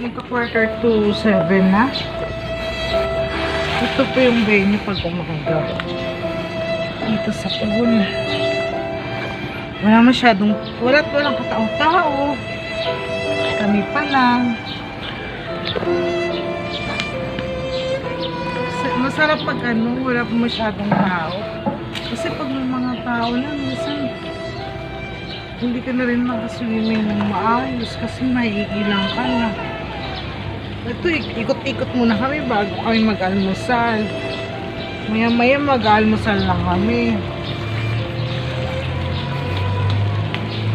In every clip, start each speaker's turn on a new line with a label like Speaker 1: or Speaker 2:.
Speaker 1: Magka-quarter to 7 na. Ito po yung venue pag umaga. Dito sa pool. Walang katao-tao. Kami pa lang. Masarap pag wala pa masyadong tao. Kasi pag may mga tao na, minsan hindi ka na rin makaswimming ng maayos kasi maiilang ka na. Ito, ikot-ikot muna kami bago kami mag-almusal. Maya-maya mag-almusal lang kami.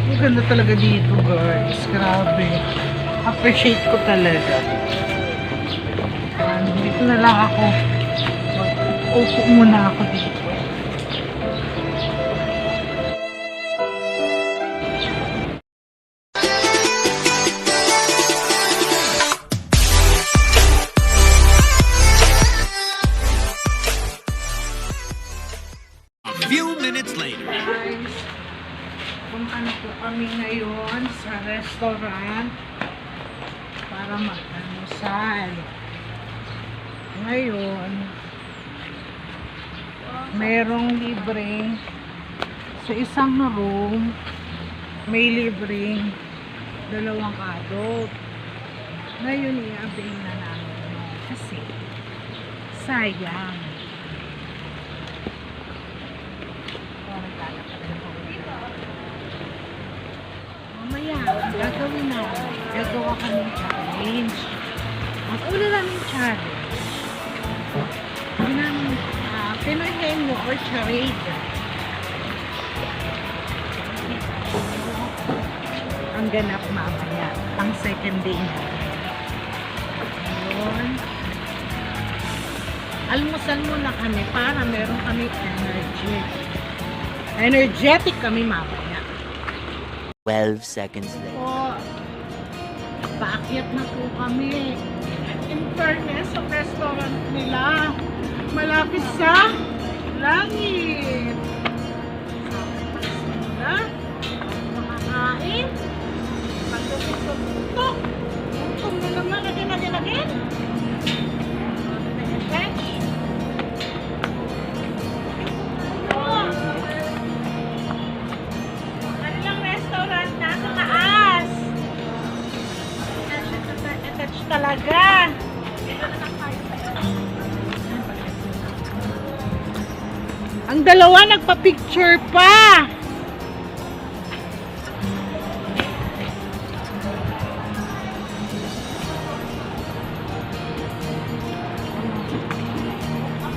Speaker 1: Ang ganda talaga dito, guys. Grabe. Appreciate ko talaga. Dito na lang ako. Upo muna ako dito. Guys, punta na po kami ngayon sa restaurant para mag-almusal. Ngayon, merong libreng sa isang room, may libreng 2 adult. Ngayon, i-avail na namin kasi sayang. Mamaya, gagawin namin. Gagawa kami ng challenge. Ang una namin challenge, hindi namin Pinoy Henyo or charade. Ang ganap mamaya. Ang second day na. Ayun. Almusal muna kami para meron kami energy. Energetic kami mamaya.
Speaker 2: 12 seconds later.
Speaker 1: Po, paakyat na po kami. In fairness, sa restaurant nila, malapit sa langit. Sila, makakain. Pagkakit-tutok. Tutok na naman, agin. Talaga. Ang dalawa nagpa-picture pa.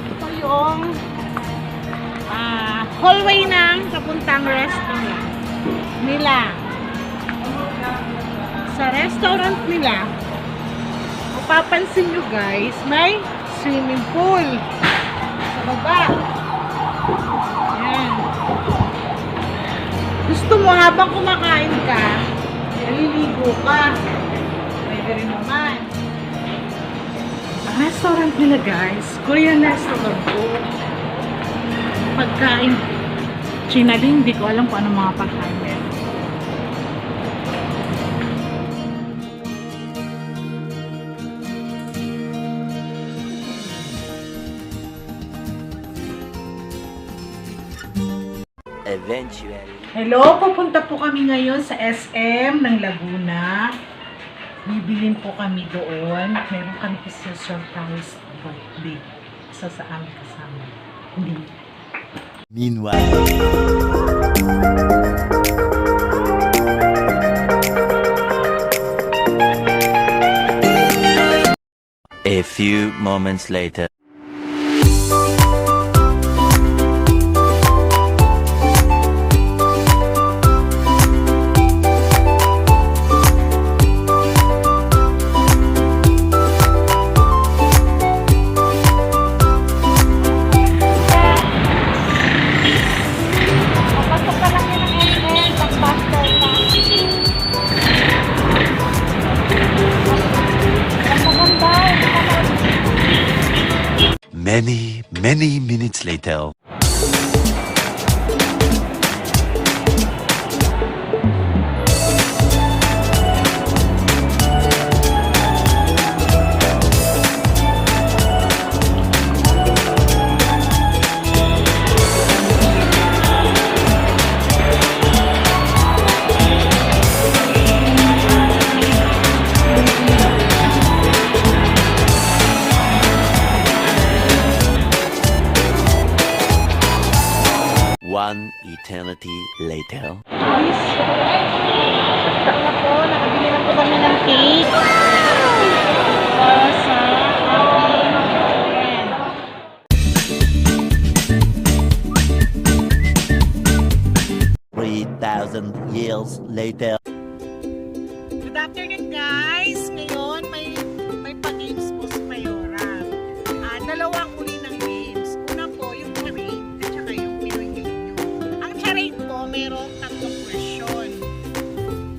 Speaker 1: Ito yung hallway ng papuntang restaurant nila. Sa restaurant nila, papansin nyo guys, may swimming pool sa baba. Ayan. Gusto mo habang kumakain ka, naliligo ka. Pwede rin naman. Ang restaurant nila guys, Korean restaurant po. Pagkain, Chinaling, hindi ko alam kung ano mga pagkain meron.
Speaker 2: Eventually.
Speaker 1: Hello, pupunta po kami ngayon sa SM ng Laguna. Bibilin po kami doon. Meron kami kasi surprise birthday. Isa sa aming kasama. Hindi.
Speaker 2: Meanwhile. A few moments later. Many minutes later. eternity later.
Speaker 1: Guys, na po, nakabili na po kami ng cake. Para sa aking friend.
Speaker 2: 3,000 years later.
Speaker 1: Good afternoon guys! Ngayon may pa-games po si Mayora. Dalawang uli ng games. Una po yung charade at saka yung Pinoy Henyo. Ang charade po mayroong 3 version.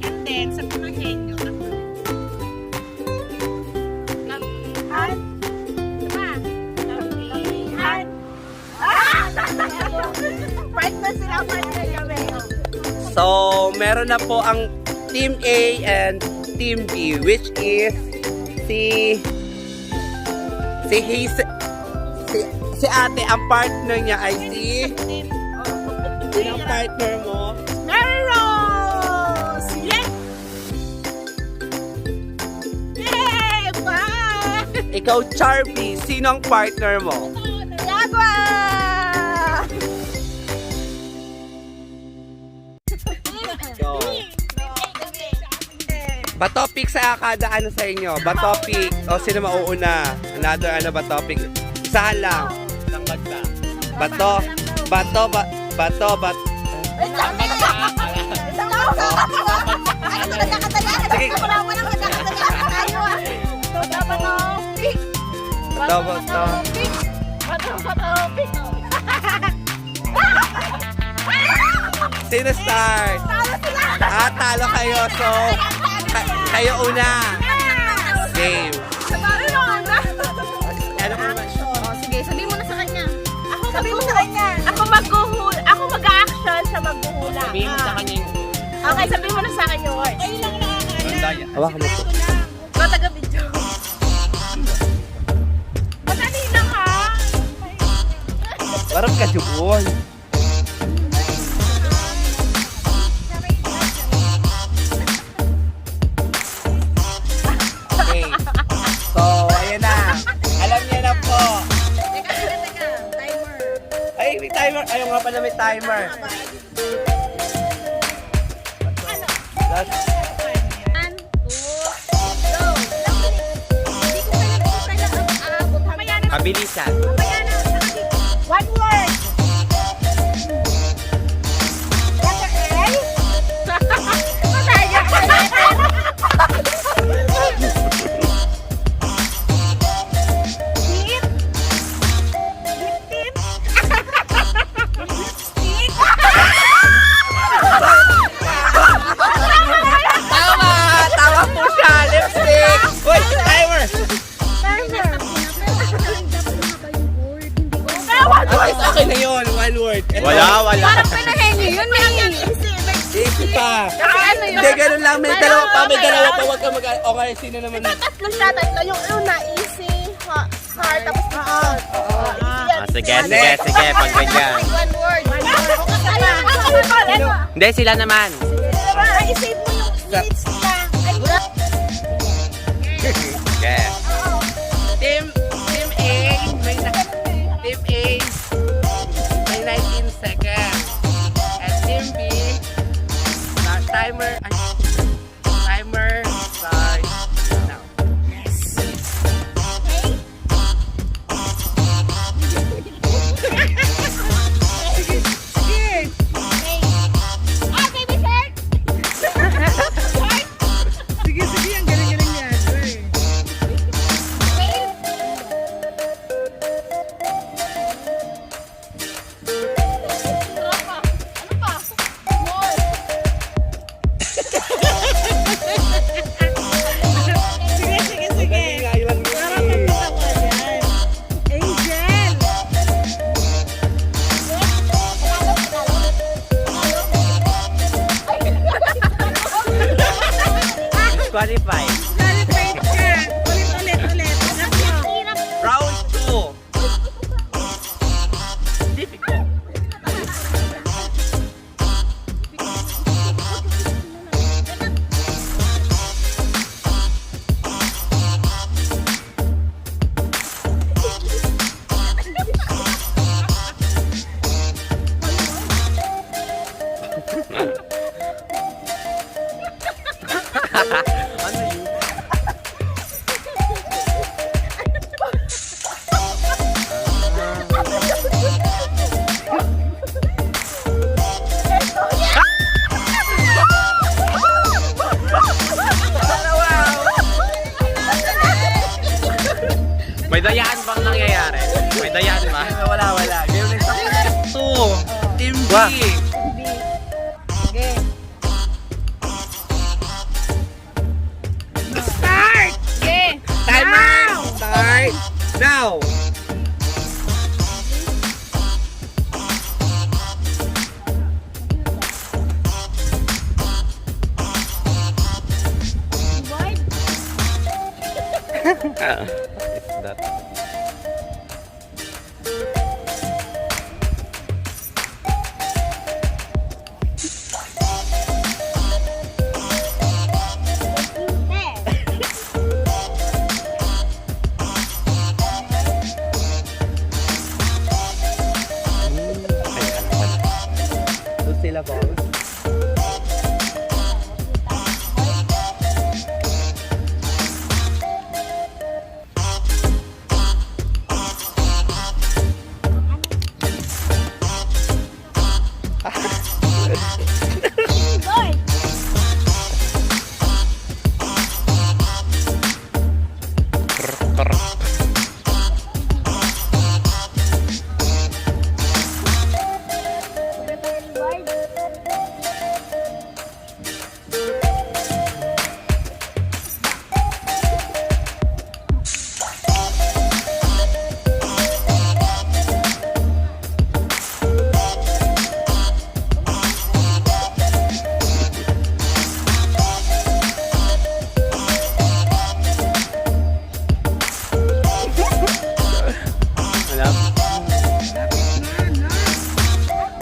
Speaker 1: And then sa Pinoy Henyo, 3. Lampihan. Diba? Lampihan. Fight na sila, fight na kami.
Speaker 3: So, meron na po ang Team A and Team B, which is si ate, ang partner niya ay sino ang partner mo?
Speaker 1: Mary Rose! Yay! Yay! Bye!
Speaker 3: Ikaw, Charby, sino ang partner mo?
Speaker 1: Yagwa!
Speaker 3: Go. Batopic sa kada ano sa inyo? Batopic. O sino mauuna? Another ano ba topic? Isa lang. Isang bagsa. Bato. Sige. Bato. Sino start? Talo kayo. So, kayo una. Game. Ano ba?
Speaker 4: Sige, sabihin mo na sa kanya. Sabihin mo sa kanya. Ako maghuhula. Ako mag-a-action, siya maghuhula.
Speaker 3: Sabihin mo sa kanya yung...
Speaker 4: Okay, sabihin mo na sa akin yung words.
Speaker 3: Hawakan mo po.
Speaker 4: Ikaw taga-video. Madali lang ha.
Speaker 3: Parang kadyukon. Okay. So, ayan na. Alam niya na po.
Speaker 4: Teka. Timer.
Speaker 3: Ay, may timer. Ayaw nga pala may timer. That's...
Speaker 4: 1, 2, go. Hindi ko kaya aabot. Mamaya na.
Speaker 3: Kabilisan.
Speaker 4: Mamaya na. One word. Letter L. Masaya ka letter. Tip. Lip tip. Lipstick.
Speaker 3: Tama po siya. Lipstick. Uy, timer.
Speaker 4: Timer.
Speaker 3: Okay, okay na yun. One word.
Speaker 2: Wala.
Speaker 4: Parang pinahenyo yun eh.
Speaker 3: Easy pa.
Speaker 4: Ano yun?
Speaker 3: Hindi, ganun lang. May dalawa pa. Huwag ka mag... Okay, sino naman?
Speaker 4: Tatlo siya, tatlo. Yung una, easy, hard, tapos difficult.
Speaker 2: Sige. Pag ganyan.
Speaker 4: One word. Ano?
Speaker 3: Hindi, sila naman.
Speaker 4: I-save mo yung minutes nila.
Speaker 3: Okay. Team A, may 19 seconds. And Team B, timer starts now.
Speaker 4: Baby shark!
Speaker 1: Sige, ang galing-galing niya.
Speaker 4: Ano pa? More.
Speaker 3: Ano yun?
Speaker 2: May dayaan bang nangyayari? May dayaan ba?
Speaker 3: Wala. Game next time. Team B.
Speaker 2: Wah.
Speaker 4: Okay.
Speaker 3: Start!
Speaker 4: Okay.
Speaker 3: Timer! Start! Now!
Speaker 2: It's that.
Speaker 3: Two syllables.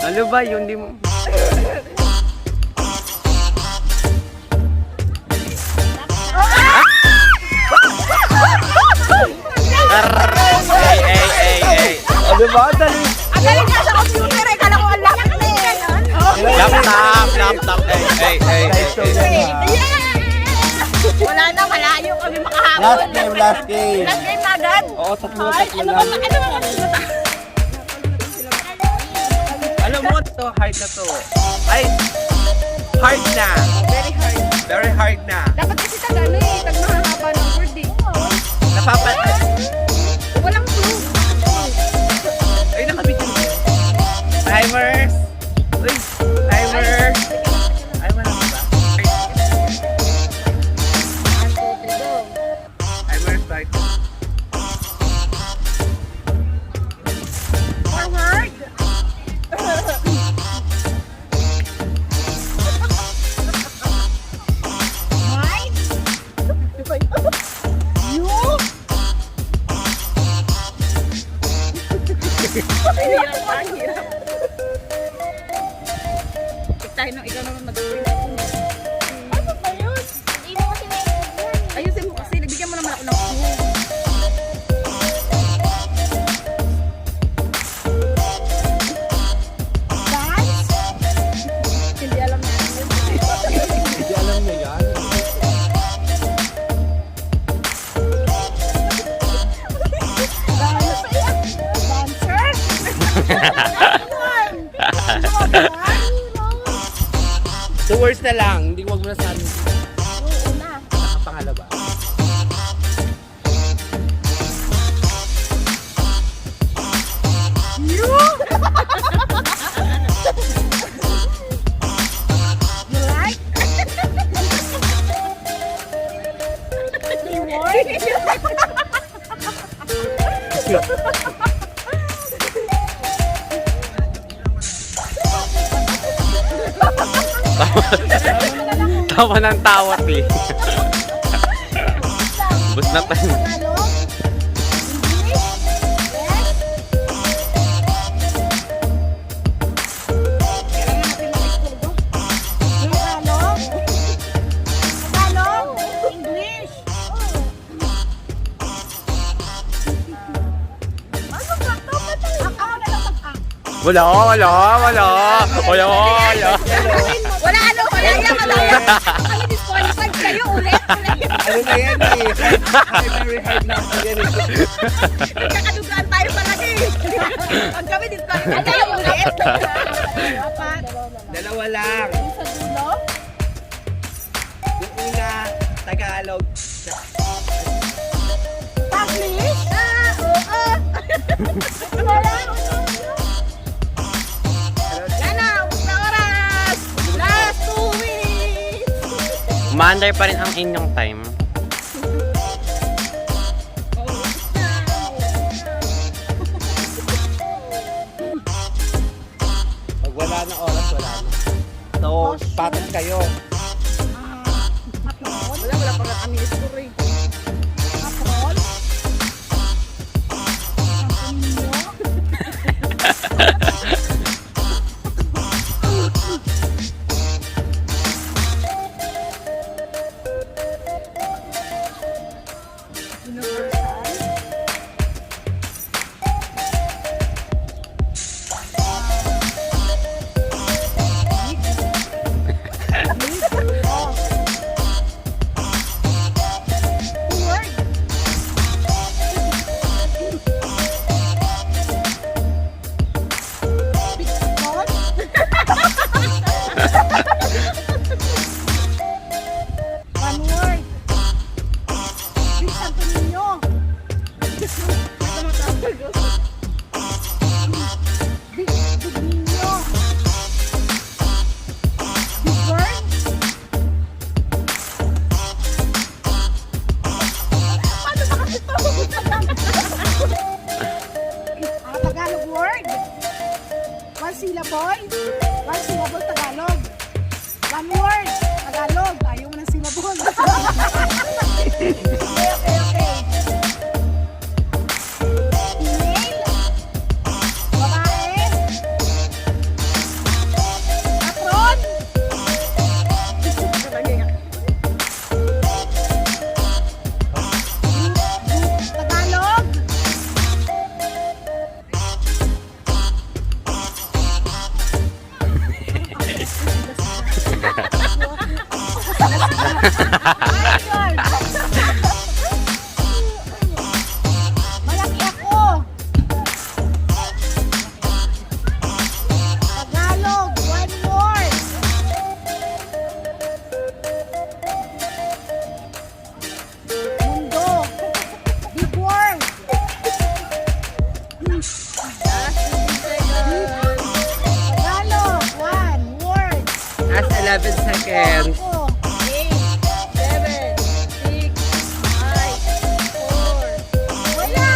Speaker 2: Ano ba yun? Di mo... Ay.
Speaker 3: Ano ba? Dali!
Speaker 4: Ang galing nga sa computer eh. Kala ko ang laptop na eh.
Speaker 2: Laptop.
Speaker 4: Wala na, malayo kami makahabol.
Speaker 3: Last game.
Speaker 4: Last game na agad.
Speaker 3: Oo, tatlo
Speaker 4: Ay, ano ba?
Speaker 3: lang.
Speaker 4: Ano ba?
Speaker 3: Alam mo, to hard na to. Ay, hard na.
Speaker 4: Very hard.
Speaker 3: Very hard na.
Speaker 4: Dapat kasi tag ano eh. Tag mahahaba ng word eh. Walang clue.
Speaker 3: Ay, nakabigyan mo. Timers. Uy, timer. Ay, wala ka ba? Timer start.
Speaker 4: Forward. Right. You. Ang hirap. Tayo nung ikaw naman mag-print. Ano ba yun? Hindi mo kasi may ayusin mo kasi nagbigyan mo naman ako ng clue. Dance? Hindi alam na yun.
Speaker 3: Hindi alam niya yan.
Speaker 4: Dancer?
Speaker 3: Two words na lang. Hindi wag mo na sabi.
Speaker 4: Una.
Speaker 3: Nakapangalawa.
Speaker 4: You like?
Speaker 2: Tawa ng tawat eh. Bus na tayo. Wala.
Speaker 4: Wala yan, wala yan. Kami disqualified kayo. Ulit, ulit.
Speaker 3: Ano na yan eh? Very hard na ako yan eh.
Speaker 4: Nagkakadugaan tayo palagi. Pag kami dito tayo, tayo ulit. Apat.
Speaker 3: Dalawa lang.
Speaker 4: Yung sa dulo.
Speaker 3: Yung una, Tagalog.
Speaker 4: Taglish? Oo. Wala. Yan na, ubos na oras. Last 2 weeks.
Speaker 2: Maanday pa rin ang inyong time.
Speaker 3: Pag wala na oras, wala na. So, patas kayo.
Speaker 4: Wala pa nga kami story. Aprol? One word. Big Santo Niño. Big Niño. Big word. Paano ba kasi ito? Tagalog word. One syllable. One syllable Tagalog. One word. Tagalog. Ayaw mo ng syllable. Okay. Email. Babae. Patron. Tagalog. Malaki ako. Tagalog, one word. Mundo. Big word. Tagalog, one word.
Speaker 3: Last 11 seconds.
Speaker 4: Ako. 8, 7, 6, 5, 4. Wala.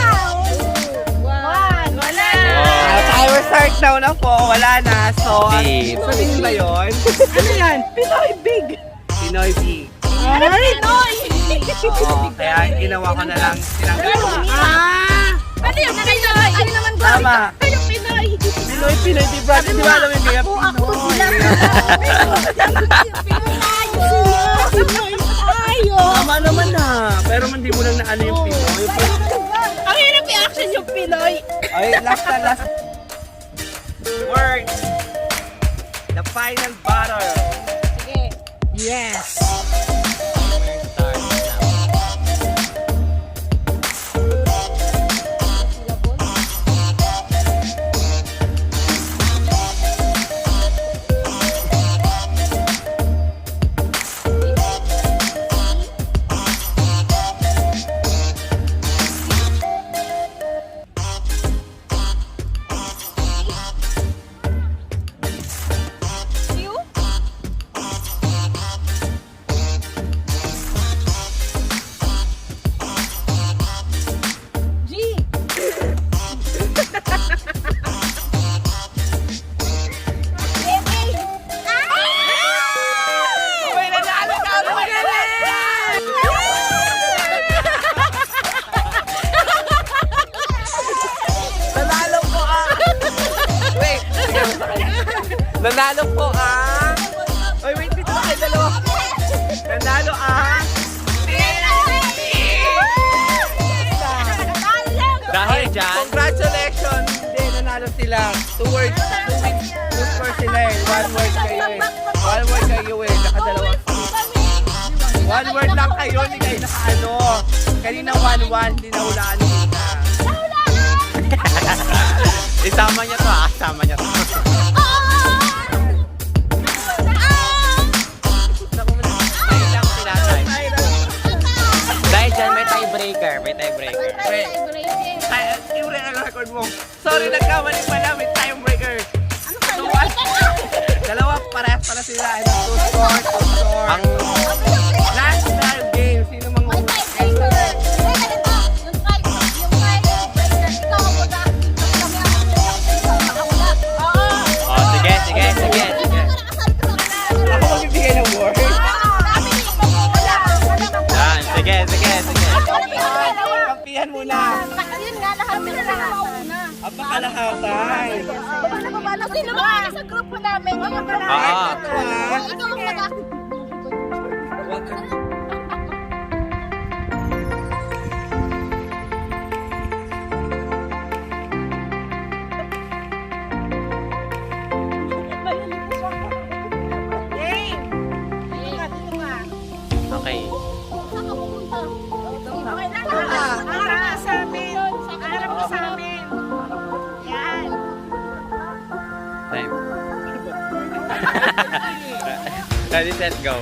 Speaker 4: 2, 1. Wala.
Speaker 3: Timer start now na po. Wala na. So,
Speaker 2: Beep.
Speaker 3: sabihin ba yun?
Speaker 1: Ano yan? Pinoy Big!
Speaker 3: Pinoy Big.
Speaker 4: Ano Pinoy?
Speaker 3: Oo, kaya ginawa ko na lang.
Speaker 4: Ano yung Pinoy? Ano naman ba?
Speaker 3: Tama.
Speaker 4: Ano yung Pinoy?
Speaker 3: Pinoy, di ba? Di ba alam yung kaya Pinoy?
Speaker 4: Pinoy tayo.
Speaker 3: Tama naman na. Pero hindi mo lang na ano yung Pinoy.
Speaker 4: Ang hirap i-action yung Pinoy.
Speaker 3: Ay, last na last. Word. The final battle.
Speaker 4: Sige.
Speaker 1: Yes!
Speaker 4: You?
Speaker 3: Nanalo po ang... Oy, wait, dito kayo dalawa. Nanalo ang...
Speaker 2: Dahil dyan,
Speaker 3: Congratulations! Hindi, nanalo sila. 2 words, 2 wins, 2 scores sila eh. 1 word kayo eh. 1 word kayo eh. Nakadalawa. One word lang kayo, hindi kayo nakaano. Kanina 1-1, hindi nahulaan ni Ika.
Speaker 2: Isama niya to ah. Isama niya to. Ngayon lang tinatay. Dahil dyan may tiebreaker. May tiebreaker.
Speaker 3: Wait. Iure ang record mo. Sorry, nagkamali pala. May tiebreaker. Dalawa, parehas pala sila. Two score.
Speaker 2: Ang
Speaker 3: Last na game. Sino mang
Speaker 2: oh, sige, sige, sige, sige.
Speaker 3: ako magbibigay ng word?
Speaker 2: Yan, sige, sige, sige.
Speaker 3: Kampihan muna. Ang pakalahatan.
Speaker 4: Sino ba sa grupo namin?
Speaker 2: Oo.
Speaker 4: Ikaw ang mag-
Speaker 3: Huwag ka.
Speaker 2: Okay. Time. Ready, set, go.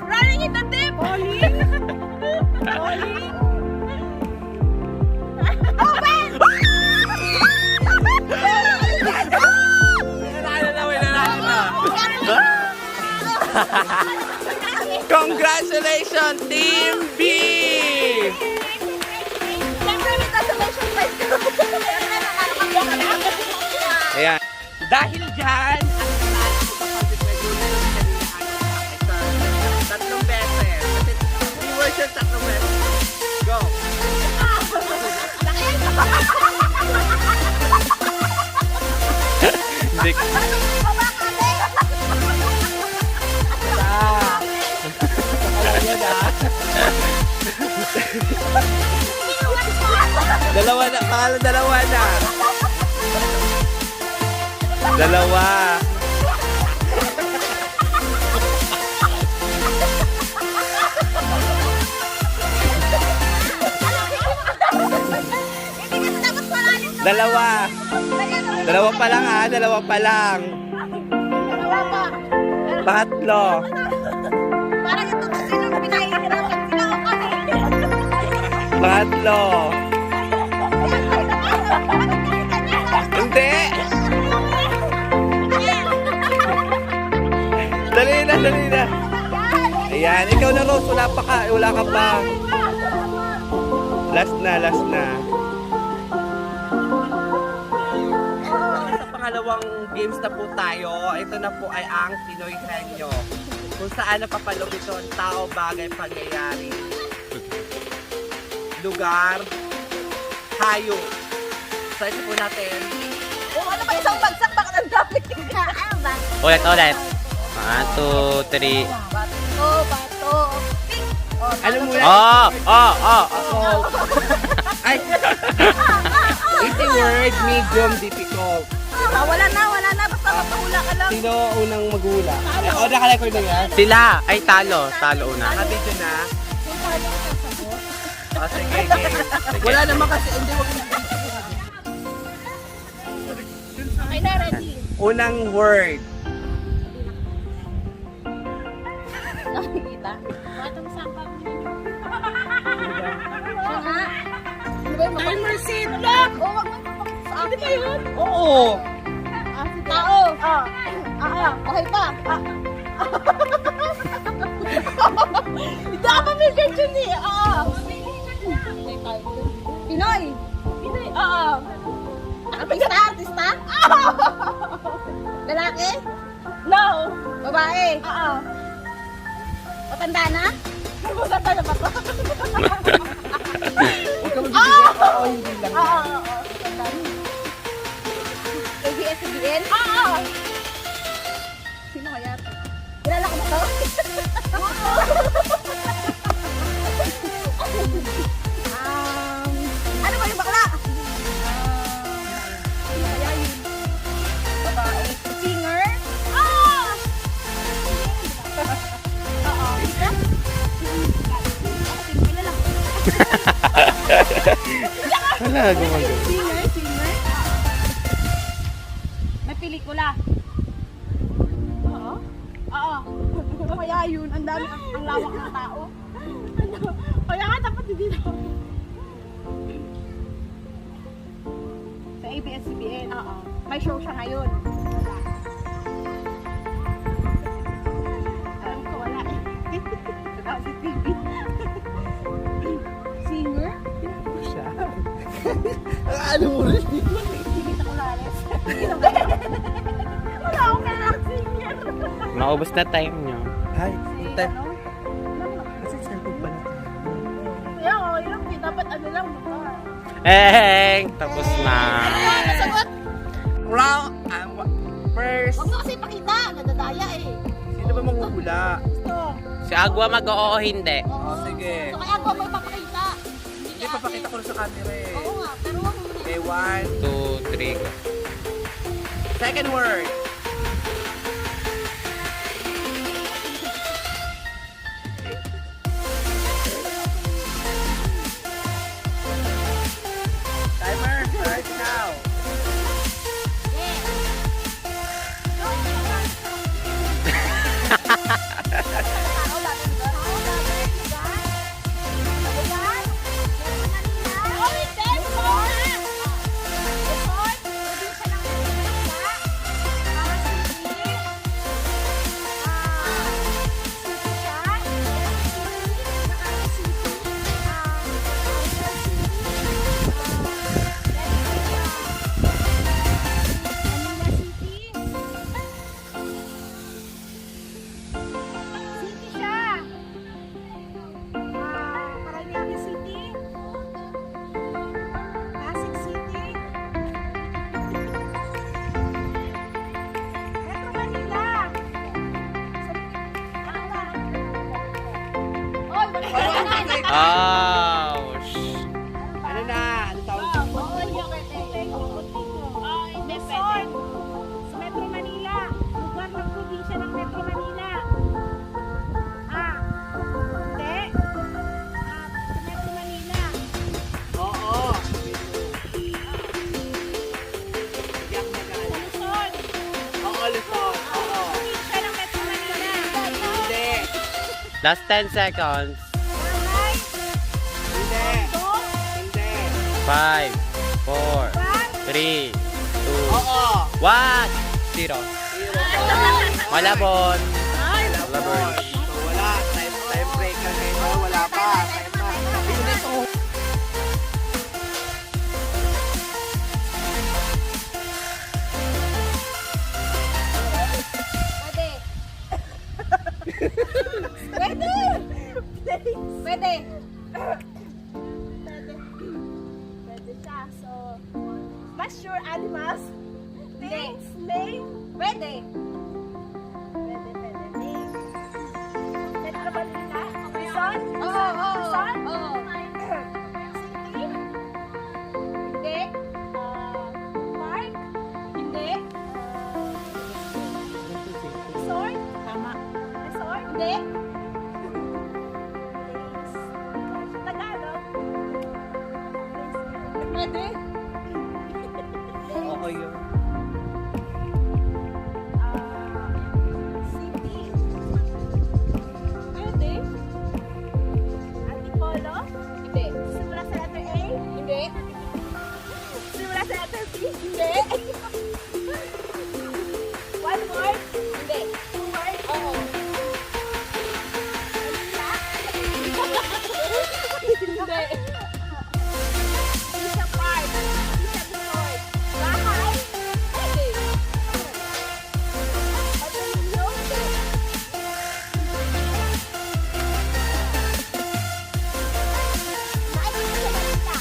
Speaker 4: Running in the deep! Bowling! Bowling! Open!
Speaker 3: Congratulations, Team B! Ayan. Dahil dyan, tatlong beses. Kasi viewers yung tatlong beses. Go!
Speaker 2: Hindi.
Speaker 3: Dalawa na, pangalan dalawa na. Dalawa. Dalawa. Dalawa pa lang ha, dalawa pa lang. Tatlo.
Speaker 4: Parang ito kasi nung pinahihirapan sila ako kami.
Speaker 3: Tatlo. Hindi. Dali na, dali na. Ayan, ikaw na Rose, wala ka pa. Last na, last na. Sa pangalawang games na po tayo, ito na po ay ang Pinoy Henyo. Kung saan napapalog ito ang tao, bagay, pangyayari, lugar, hayo. So ito po natin.
Speaker 4: Oh, ano ba isang bagsak? Bakit ang dami? Ano ba?
Speaker 2: Ulit, ulit. 1, 2, 3.
Speaker 4: Bato. Pink. Oh,
Speaker 3: Ano muna?
Speaker 2: Oh, oh, oh.
Speaker 3: Ako. Ay! Easy word, medium, difficult.
Speaker 4: Wala na. Basta magpahula ka lang.
Speaker 3: Sino unang maghula? Oh, naka-record na yan?
Speaker 2: Sila ay talo. Talo una.
Speaker 3: Naka-video na?
Speaker 4: Kung paano ang sasagot.
Speaker 3: Oh, sige, game. Wala naman kasi, hindi wag na.
Speaker 4: Okay na, ready.
Speaker 3: Unang word.
Speaker 4: Nakikita? Batang sakap. Siya nga. Ano ba yung timer seat? Lock! Oo, wag mo ipapakita sa akin. Hindi ba yun?
Speaker 3: Oo.
Speaker 4: Tao! Okay pa. Hindi ako pamigay dyan eh. Pinoy! Pinoy, oo. Artista? Artista? Lalaki? No! Babae? Oo. Matanda na? Matanda na ba ito?
Speaker 3: Huwag ka magbibigay. Oo, hindi lang.
Speaker 4: Oo. ABS-CBN? Oo. Sino kaya? Kilala ko ba ito? Ano ba yung bakla? Sino kaya yun? Babae. Singer? Oo. Oo. Kilala ko.
Speaker 2: Wala, gumagano.
Speaker 4: Singer? May pelikula. Oo? Oo. Ano kaya yun? Ang dami, ang lawak ng tao. Kaya nga dapat hindi na. Sa ABS-CBN? Oo. May show siya ngayon. Wala. Alam ko wala eh. Wala si TV. Singer?
Speaker 3: Siya. Ano mo rin?
Speaker 4: Hindi ko lares. Wala akong kailangan singer.
Speaker 2: Maubos na time nyo.
Speaker 3: Ay,
Speaker 4: Si ano?
Speaker 3: kasi cellphone pala.
Speaker 4: Kaya ako, yun, dapat ano lang, mukha.
Speaker 2: Tapos na.
Speaker 4: Nasagot!
Speaker 3: Round, first.
Speaker 4: Huwag mo kasi pakita, nadadaya eh.
Speaker 3: Sino ba manguhula?
Speaker 4: Gusto.
Speaker 2: Si Agua mag-oo hindi.
Speaker 4: Oo.
Speaker 3: Sige.
Speaker 4: So kaya ako may papakita.
Speaker 3: Hindi, papakita ko na sa camera eh.
Speaker 4: Oo nga, pero huwag mo
Speaker 3: Okay, 1.
Speaker 2: 2, 3, go.
Speaker 3: Second word. Timer, start now.
Speaker 2: Ouch!
Speaker 3: Ano na? Ano tawag?
Speaker 4: Luzon, sa Metro Manila, lugar ng probinsya ng Metro Manila. Hindi. Sa Metro Manila.
Speaker 3: Oo. Hindi ako nag-aalam.
Speaker 4: Luzon,
Speaker 3: Oo, Luzon. Oo.
Speaker 4: probinsya ng Metro Manila.
Speaker 3: Hindi.
Speaker 2: Last 10 seconds.
Speaker 4: Barangay,
Speaker 3: Hindi.
Speaker 4: Tondo,
Speaker 3: Hindi.
Speaker 2: 5, 4,
Speaker 4: Lugar,
Speaker 2: 3, 2,
Speaker 3: Oo.
Speaker 2: 1, 0. Malabon.
Speaker 3: Labon. So, wala. Time break na kayo. Wala pa. Time pa. Bilis oh.
Speaker 4: Pwede. Pwede. Pwede siya. So, what's your animals? Things, name? Pwede. Pwede. Name. Metro Manila? Luzon? Oo. Luzon? Oo. City? Hindi. Park? Hindi. Resort? Tama. Hindi. Tagalog. Pwede.
Speaker 3: Okay yun.
Speaker 4: City. Pwede. Antipolo. Hindi. Simula sa letter A. Hindi. Simula sa letter B. Hindi. One word. Hindi. Two words. Oo. Hindi. Isa part. Isa resort. Bahay. Hindi. Patuloy. Hindi. Nakikita sa balita.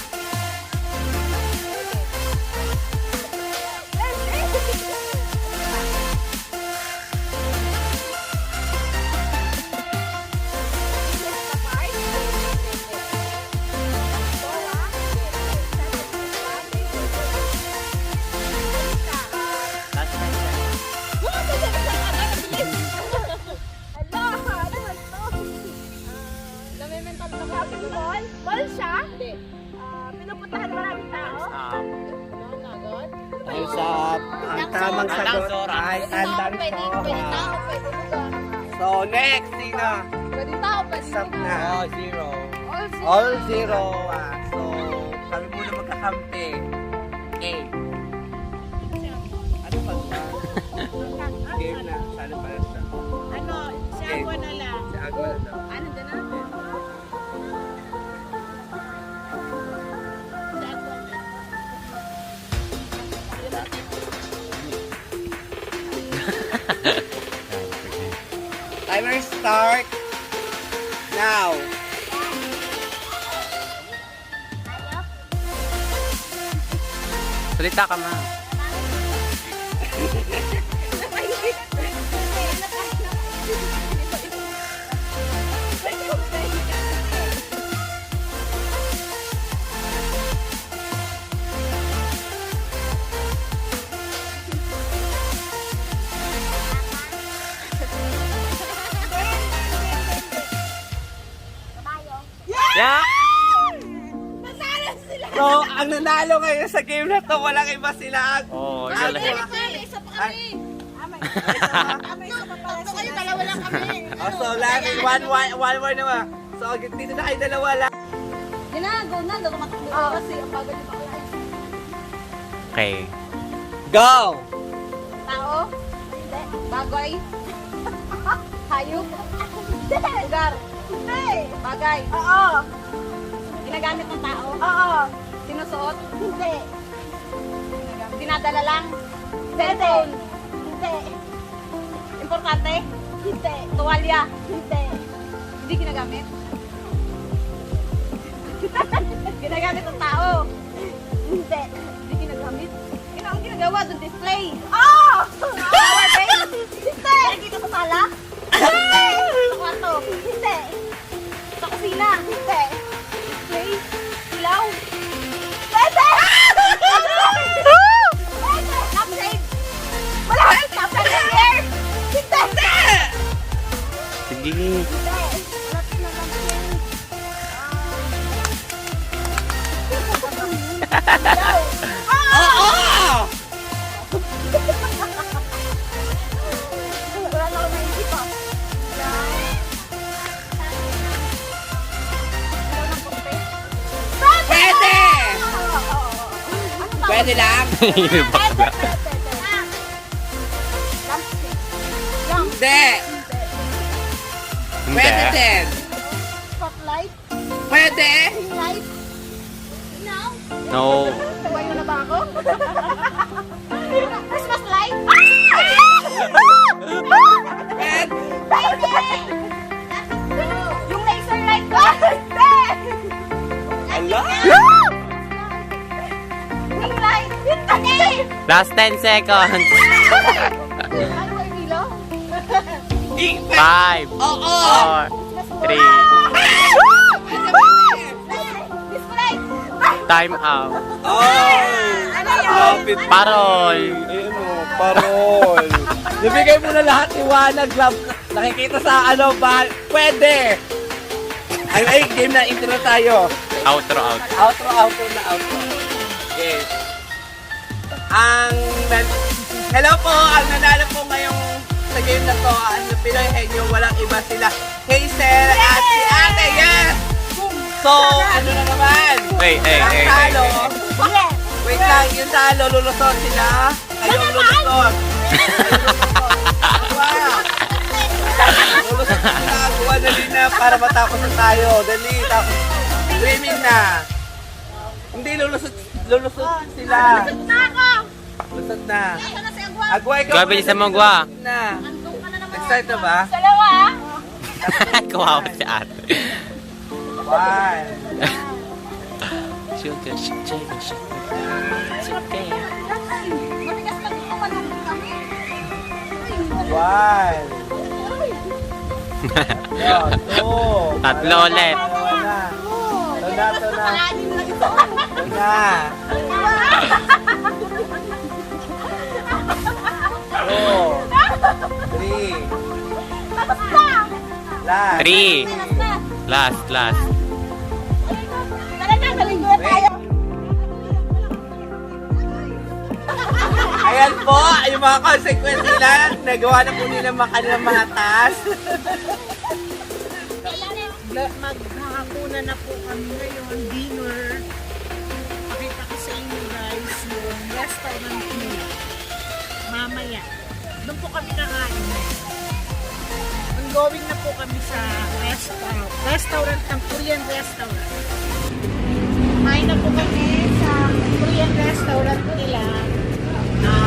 Speaker 2: Last 10 seconds.
Speaker 4: Ball siya? Hindi. Pinupuntahan maraming tao?
Speaker 3: Time's up. Ang tamang sagot
Speaker 2: Sora.
Speaker 3: ay Tandang
Speaker 4: Pwede
Speaker 3: Sora.
Speaker 4: tao, pwede lugar.
Speaker 3: So, next, sino?
Speaker 4: Pwede tao, pwede
Speaker 3: Stop
Speaker 4: lugar.
Speaker 3: na.
Speaker 2: Oh, 0.
Speaker 3: All zero. So, kami muna magkakampi. A. Ano ba ba? Game na. Saan pala siya?
Speaker 4: Ano, si Agua na lang.
Speaker 3: Si Agua na daw.
Speaker 4: Ano din na? Si Agua.
Speaker 3: Timer start. Now.
Speaker 2: Salita ka ma. Yeah!
Speaker 3: So, ang nanalo ngayon sa game na to, walang iba sila.
Speaker 2: Oh,
Speaker 3: Agua.
Speaker 2: galing.
Speaker 4: Isa pa kami. Tatlo kayo, dalawa lang kami.
Speaker 3: Oh, so, laging one word naman. So, dito na kayo dalawa lang.
Speaker 4: Yan na, go na. Daw matakbo ko kasi ang bagal yung bakla.
Speaker 2: Okay.
Speaker 3: Go!
Speaker 4: Tao? Hindi. Bagay? Hayop? Hindi. Lugar? Hindi. Bagay? Oo. Ginagamit ng tao? Oo. Sinusuot? Hindi. Dinadala lang? Cellphone? Hindi. Importante? Hindi. Tuwalya? Hindi. Hindi ginagamit? Ginagamit ng tao? Hindi. Hindi ginagamit? Ang ginagawa doon, display? Oh! Power bank? Hindi. Nakikita sa sala? Hindi. Sa kwarto? Hindi. Sa kusina? Hindi. Display? Ilaw? Pwede! Pwede! Lampshade? Wala ka yung lampshade in here? Hindi!
Speaker 2: Sige.
Speaker 4: Hindi. Wala ka na lampshade. Ilaw?
Speaker 3: Oo!
Speaker 4: Wala na ako naisip ah. Ilaw? Ilaw ng puti?
Speaker 3: Pwede!
Speaker 4: Ano
Speaker 3: Pwede lang? Hindi! Pwede
Speaker 2: Hindi.
Speaker 3: din!
Speaker 4: Spotlight?
Speaker 3: Pwede!
Speaker 4: Light? No?
Speaker 2: No.
Speaker 4: Tumayo na ba ako? Christmas light?
Speaker 3: Pwede!
Speaker 4: Pwede! Yung laser light ko? Hindi!
Speaker 3: Ala!
Speaker 4: Ring light? Hindi!
Speaker 2: Last 10 seconds.
Speaker 4: Ano ba yung ilaw?
Speaker 2: 5,
Speaker 3: Oo!
Speaker 2: 4, 3,
Speaker 4: Display!
Speaker 2: time out.
Speaker 3: Oh!
Speaker 4: Ano yun?
Speaker 3: Lapit.
Speaker 2: Parol.
Speaker 3: Ayun o, parol. Nabigay mo na lahat, iwanag, love. Nakikita sa ano ba? Pwede! Ay, game na, intro tayo.
Speaker 2: Outro.
Speaker 3: Outro Yes. Hello po! Ang nanalo po ngayong sa game na to, ang Pinoy Henyo, walang iba sila. Hazel at si Ate, yes! So, ano na naman?
Speaker 2: Hey.
Speaker 3: Ang talo. Wait lang, yung talo, lulusot sila. Ayong lulusot. Wow! Lulusot sila, gawa dali na para matapos na tayo. Dali, tapos swimming na. Hindi, lulusot sila. Lusot na. Agwa, ikaw.
Speaker 2: Gwa, bilisan mo, Gwa.
Speaker 3: Na. Excited na ba?
Speaker 2: Kawawa si ate.
Speaker 3: One.
Speaker 2: Sugar.
Speaker 3: One. Two.
Speaker 2: Tatlo ulit.
Speaker 3: Ito na. Two. Three. Last.
Speaker 2: 3. Last.
Speaker 3: Ayan po, yung mga consequence nila, nagawa na po nila kanilang mga task.
Speaker 1: Maghahapunan na po kami ngayon, dinner. Pakita ko sa inyo guys yung restaurant nila. Mamaya. Doon po kami kakain. Ongoing na po kami sa restaurant ng Korean restaurant. Kumain na po kami sa Korean restaurant nila.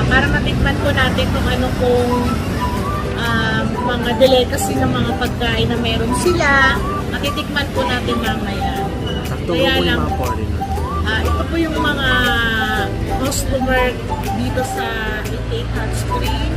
Speaker 1: Para matikman po natin kung ano pong mga delicacy ng mga pagkain na meron sila. Matitikman po natin mamaya. Kaya lang, ito po yung mga customer dito sa 88 Hot Spring.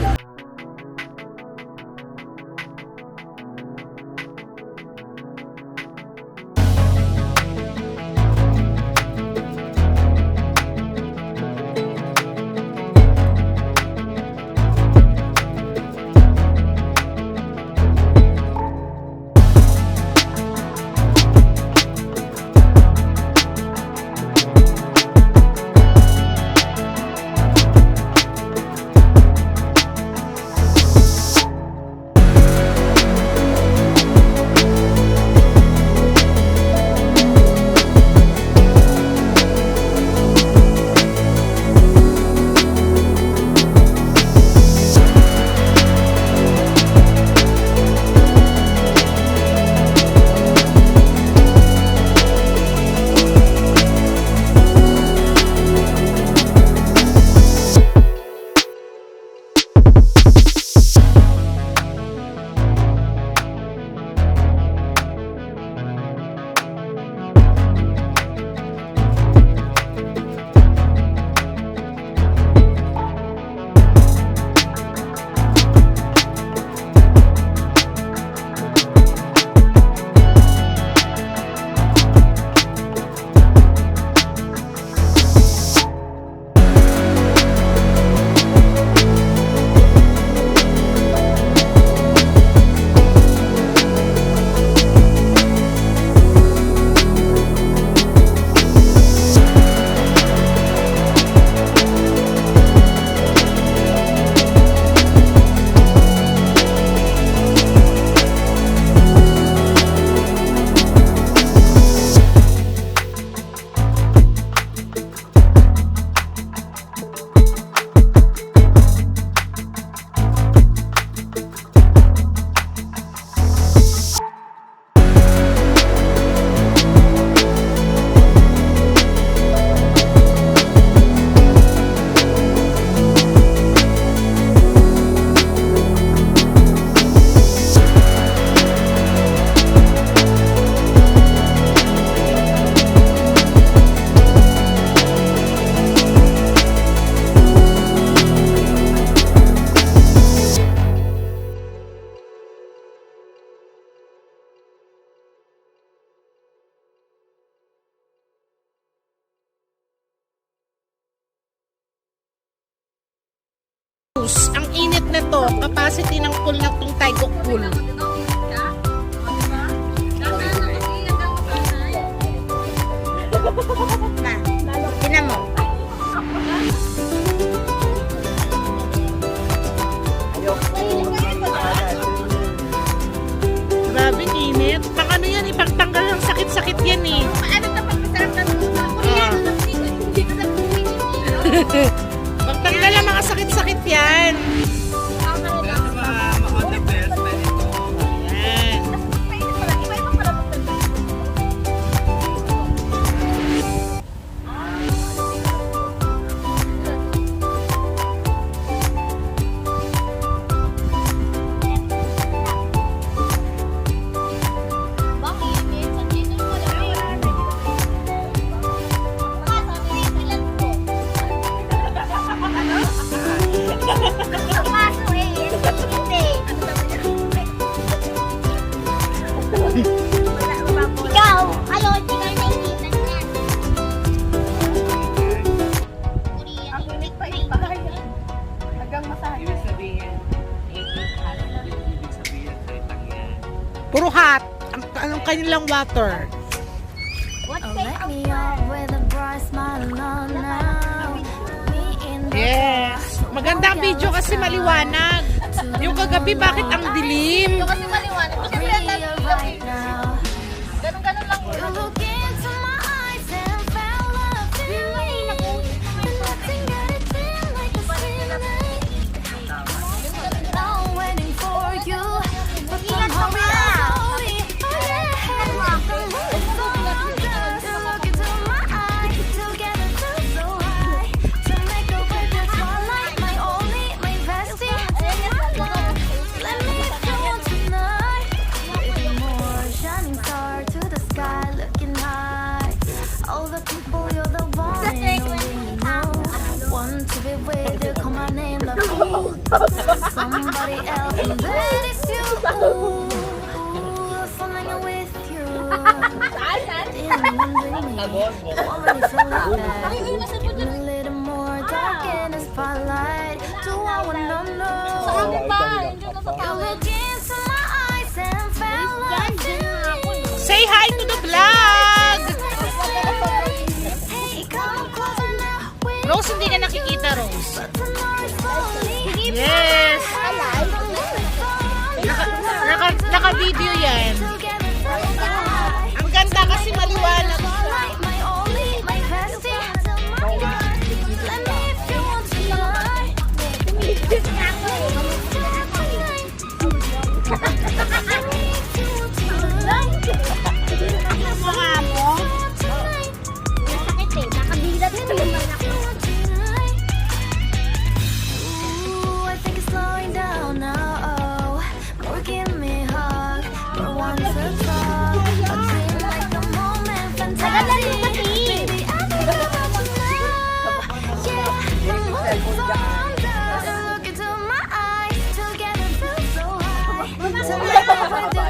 Speaker 1: Ang init na nito, capacity ng pool na itong Taigok pool.
Speaker 4: Tinan mo.
Speaker 1: Grabe, init. Pang ano yan, ipagtanggal ng sakit-sakit yan eh.
Speaker 4: Ano to pagkasarap ng Koreano? Hindi ko na
Speaker 1: Pagtanggal ang mga sakit-sakit yan.
Speaker 3: On the best, pwede ito.
Speaker 1: Yan.
Speaker 4: Ikaw, ano, hindi ka nakikita niyan. Ang ulit pa yung bahay. Hanggang masahe.
Speaker 3: Ibig sabihin, ibig sabihin, tritang yan.
Speaker 1: Puro hot. Anong kanilang water?
Speaker 4: What
Speaker 5: Oh, let me up with a bright smile on now. Me in the
Speaker 1: Yes. Maganda ang video kasi maliwanag. Yung kagabi, bakit ang dilim?
Speaker 4: Kasi maliwanag. Kasi
Speaker 5: right now.
Speaker 4: ganun-ganun lang
Speaker 5: You
Speaker 4: yun.
Speaker 5: look into my eyes and fell up in me. And nothing got it feel like a feeling. I'm waiting for you, but somehow we are slowly. Oh yeah, it's all just to look into my eyes. Together feel so high. To make a way to twilight, my only, my bestie. Let me feel tonight. With more shining star to the sky, looking high. All the people, you're the one and only know. Want to be with you, call my name, love you. Somebody else, and that is you. Falling with you. Already feel like that. A little more dark in the spotlight. Do I wanna know? You look into my eyes and fell like you.
Speaker 1: Say hi to the vlog!
Speaker 5: Hey, come closer now. We
Speaker 1: Rose, hindi ka nakikita, Rose.
Speaker 5: but tomorrow's slowly.
Speaker 1: Yes! Naka-video yan.
Speaker 5: Together feel high.
Speaker 1: Ang ganda kasi maliwanag.
Speaker 5: Like my only, my bestie. Let me feel tonight. Ooh, I think it's slowing down now. More give me a hug. More want to talk. A dream like a moment, fantastic. Baby, I think about you now. Yeah, we're moving on. Look into my eyes. Together feel so high. Tonight, we're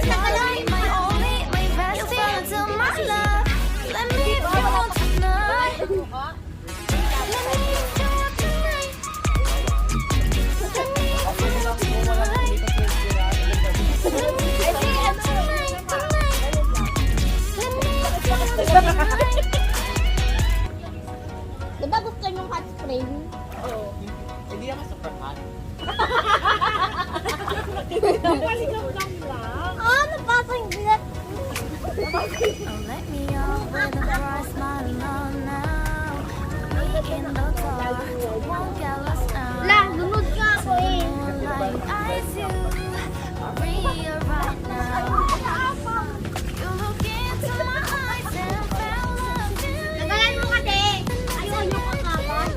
Speaker 5: just like my only, my bestie. Into my love. Let me feel tonight. Let me feel tonight.
Speaker 4: Diba gusto yung hot spring?
Speaker 2: Hindi naman super hot.
Speaker 4: Ah, napasa yung bilat.
Speaker 5: Let me up with a bright smile on now. Me in the dark, won't get lost now.
Speaker 4: La, lunod ka ako eh.
Speaker 5: Moonlight eyes you, real right now. You look into my eyes and fell up in me.
Speaker 4: Nagalan mo kasi. Ayaw nyo kakaban.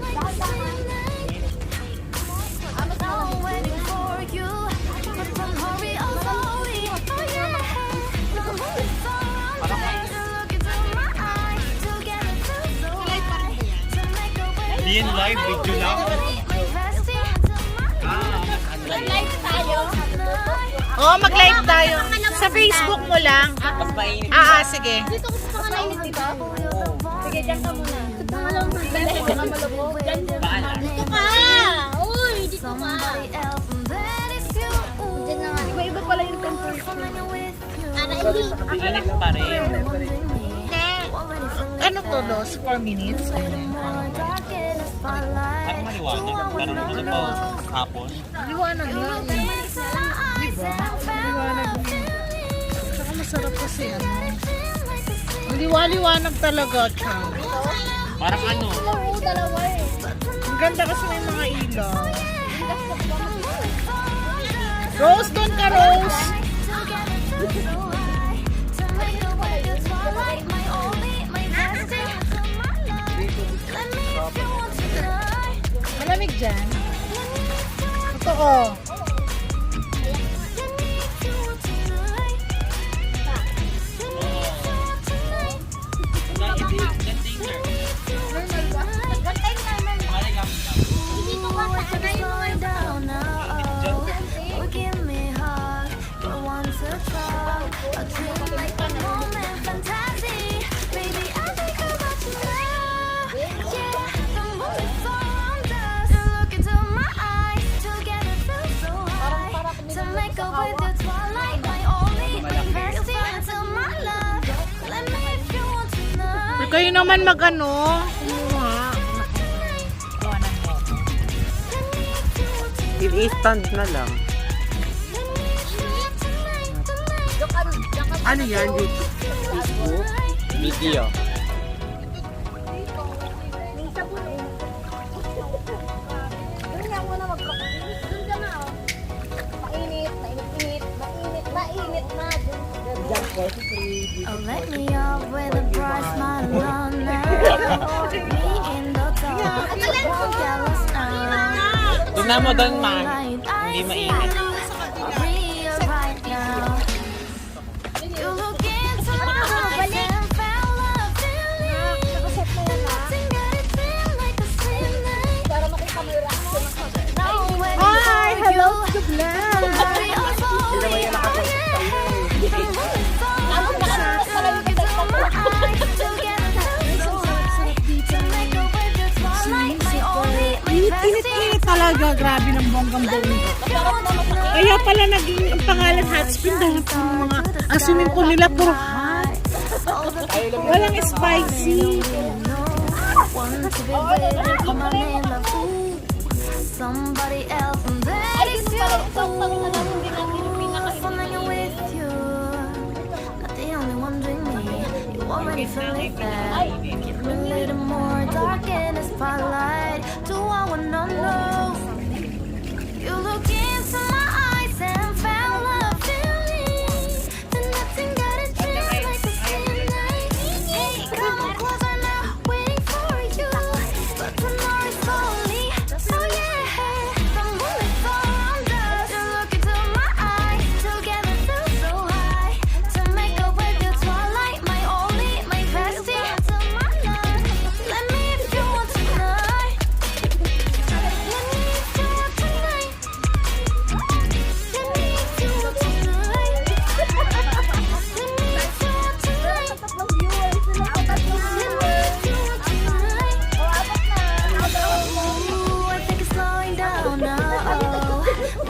Speaker 5: I'm waiting for you, but don't hurry, oh slowly. Oh yeah, the moon is so round. Look into my eyes, together feel so high. To make a way.
Speaker 3: Hindi yan live, video lang.
Speaker 5: My bestie.
Speaker 4: Mag-live tayo.
Speaker 1: Oh, mag-live tayo. Sa Facebook mo lang.
Speaker 2: Mas mainit.
Speaker 1: Sige.
Speaker 4: Dito ko sa pangalan dito. Sige, dyan ka muna. Sa pangalan mo. Dali, baka malubog. Dyan, dyan. Dito ka! Uy, dito ka!
Speaker 5: Somebody else and then
Speaker 2: Init pa rin.
Speaker 1: Ano to, Los? 4 minutes?
Speaker 2: Parang maliwanag. Parang ano pa hapon.
Speaker 1: Liwanag lang. Diba? Liwanag lang. Tsaka masarap kasi ano. Ang liwanag talaga, Chang.
Speaker 2: Parang ano?
Speaker 1: Ang ganda kasi may mga ilaw. Rose, doon ka, Rose! Malamig dyan. Totoo. Kayo naman mag-ano? Kumuha.
Speaker 3: I-stand na lang. Ano yan? Facebook?
Speaker 2: Video.
Speaker 5: Oh, let me up with a bright smile on now. Me in the dark, won't get lost now.
Speaker 2: Tingnan mo doon, man. Hindi mainit.
Speaker 5: Real right now. You look into my eyes and fell love feeling. Nothing got it feel like a slim night. Now when
Speaker 1: Hi! Hello to the vlog! Init-init talaga. Grabe ng bonggang-bongga. Kaya pala naging ang pangalan hot spring dahil puro mga ang swimming pool nila puro hot. Walang spicy.
Speaker 5: Somebody else and that is you. Something with you. Not the only one doing me. You already feel like that. Give me a little more dark in the spotlight. Do I wanna know? You look into my eyes and found love feeling. Then nothing got it feel like a same night. Hey, come closer now, waiting for you. But tomorrow is only. Oh yeah, the moon is around us. You look into my eyes, together feel so high. To make up with your twilight, my only, my bestie. To my love, let me if you want tonight. Let me if you want tonight. Let me if you want tonight. Let me if you want tonight. Ooh, I think it's slowing down now.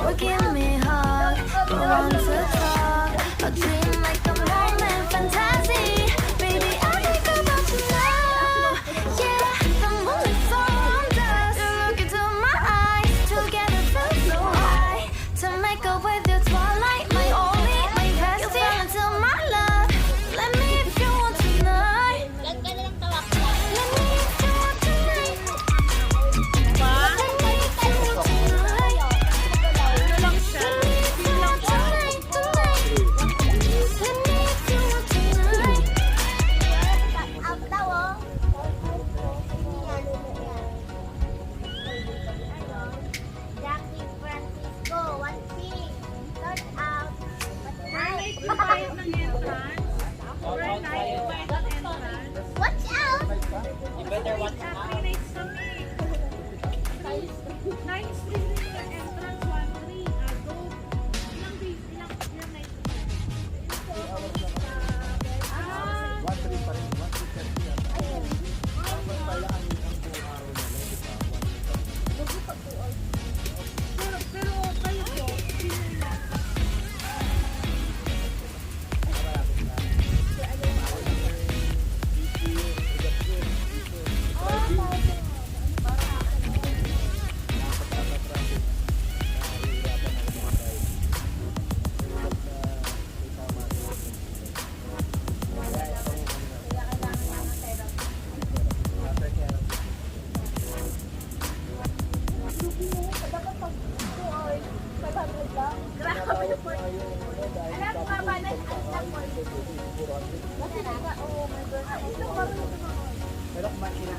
Speaker 5: Or give me a hug. You want to talk? A dream like a moment, fantasy. Baby, I think about you now. Yeah, the moon is around us. You look into my eyes, together feel so high. To make up with your twilight, my only, my bestie. You fell into my love. Let me if you want tonight. Let me if you want tonight. Let me if you want tonight. Let me if you want tonight, tonight. Let me if you want tonight.
Speaker 6: Jackie Francisco, 1-6.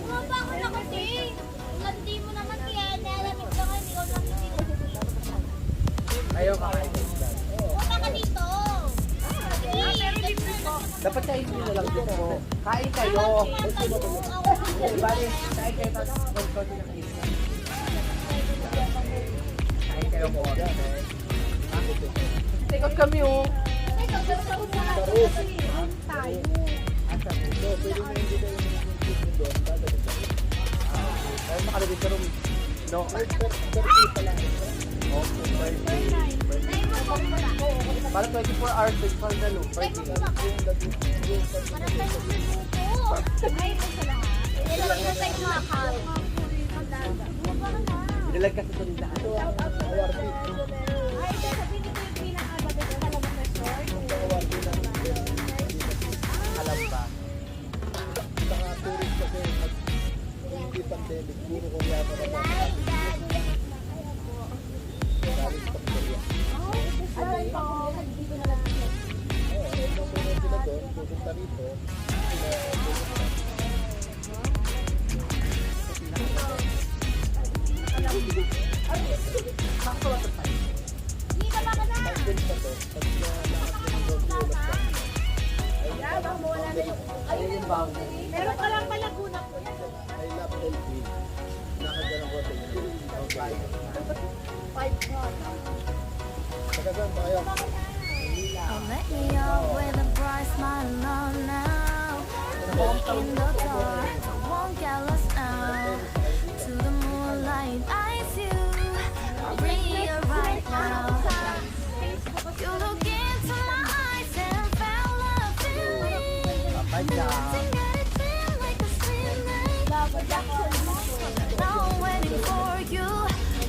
Speaker 5: Bumaba ko na kasi. Hindi mo naman kaya nalamig ka nga, hindi ko nakikita.
Speaker 3: Ayaw ka.
Speaker 5: Punta ka dito.
Speaker 3: Dapat kain nyo na lang dito. Kain kayo. Bali, kain kayo. Konti na kayo. Kain kayo po. Take out kami oh. Ay, makalagay sa room. No. Para 24 hours, para na no. Idalag ka sa tulindahan. Alam ba?
Speaker 5: Meron pa lang pala Laguna po.
Speaker 6: Oh, let me out with a bright smile on now. Walk in the door, won't get lost now. To the moonlight, eyes you. I'll bring you right now. You look into my eyes and found love feeling. Nothing got it feel like a sweet night. Now I'm waiting for you,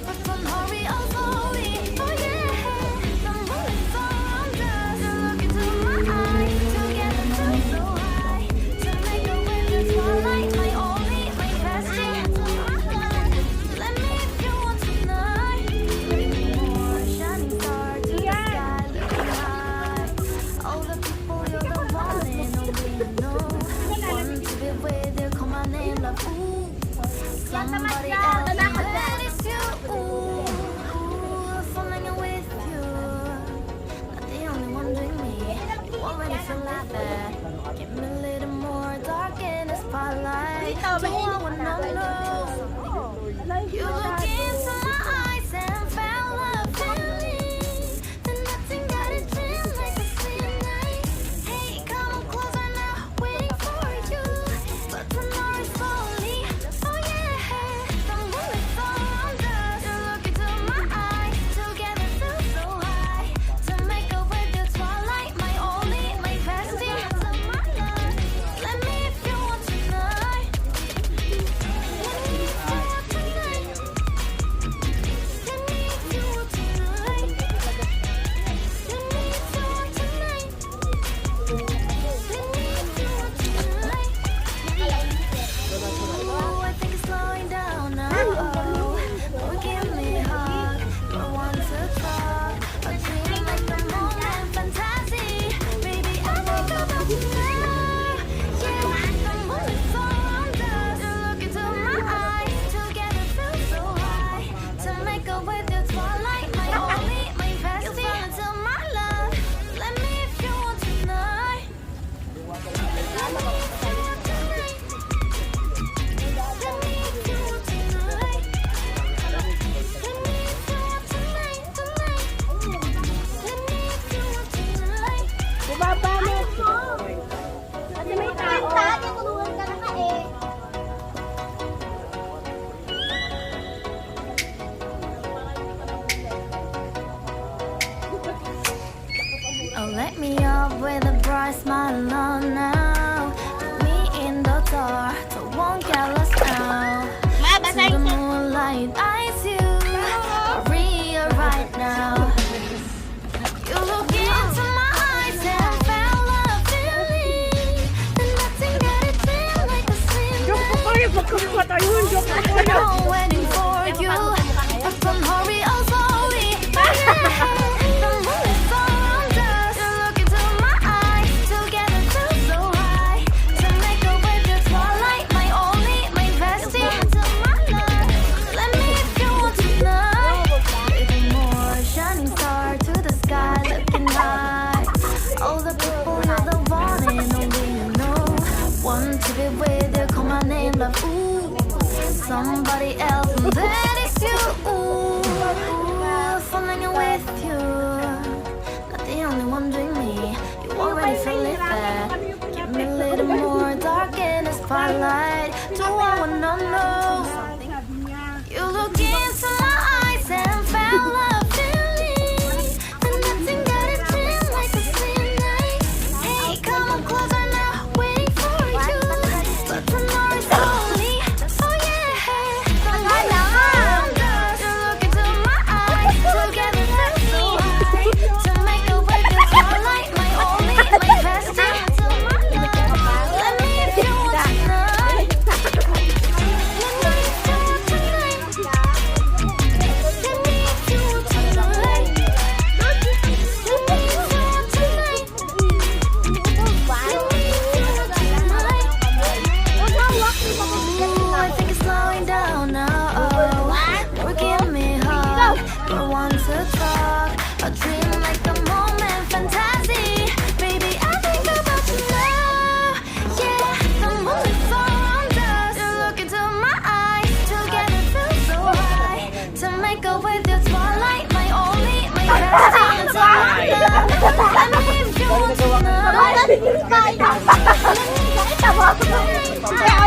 Speaker 6: but don't hurry, oh slowly. Oh yeah, the moonlight's around us. You look into my eyes, together feel so high. To make a wind in twilight, my only, my bestie. Let me if you want tonight. More shining star to the sky, looking high. All the people, you're the one and only I know. Want to be with you, call my name, love. Ooh, somebody else, that is you. Ooh, falling in with you. Not the only one doing me. You already feel like that. Give me a little more dark in the spotlight. Do I wanna know? You look into my eyes and found love feeling. Then nothing got it feel like a sweet night. Hey, come closer now, waiting for you. But tomorrow's slowly. Oh yeah, the moonlight's around us. You look into my eyes, together feel so high. To make a with your twilight, my only, my bestie. To my love, let me if you want tonight. Let me if you want tonight. Let me if you want tonight. Let me if you want tonight. Let me if you want tonight. Oh, I think it's slowing down now. Oh, give me a hug. I want to talk. A dream like the moment fantasy. Baby, I think about you now. Yeah, the moonlight's around us. You look into my eyes, together feel so high. To make a with your twilight, my only, my bestie. You fall into my love. Let me if you want tonight. Let me if you want tonight. Let me if you want tonight. Let me if you want tonight, tonight. Let me if you want tonight.
Speaker 4: Bumaba na.
Speaker 5: Kasi may tao. Tulungan ka na nga eh.
Speaker 6: Oh, let me up with a bright smile on now. Put me in the dark, so won't get lost now. To the moonlight, eyes you. Real right now. You look into my eyes and found love feeling. And nothing got it feel like a sweet night. Now I'm waiting for you, but don't hurry, oh slowly. Oh yeah, the moonlight's love. Ooh, somebody else, and that is you. Ooh, falling in with you. Not the only one doing me. You already feel it there. Give me a little more dark in the spotlight. Do I wanna know? You look into my eyes and fell love feeling, and nothing got it feeling like a same night. Hey, come on closer now, waiting for you. But tomorrow is only, oh yeah. Don't let me down, girl. You look into my eyes, together feels so high. To make a way to starlight, my only, my bestie. Let me if you want tonight. I think it's slowing down now. Never give me hug. You want to talk. A dream like a moment, fantasy. Baby, I think about you now. Yeah, the moon is around us. You look into my eyes. Together feel so high. To make a with your twilight, my only, my bestie. It's all let me if you want to know.
Speaker 5: Okay.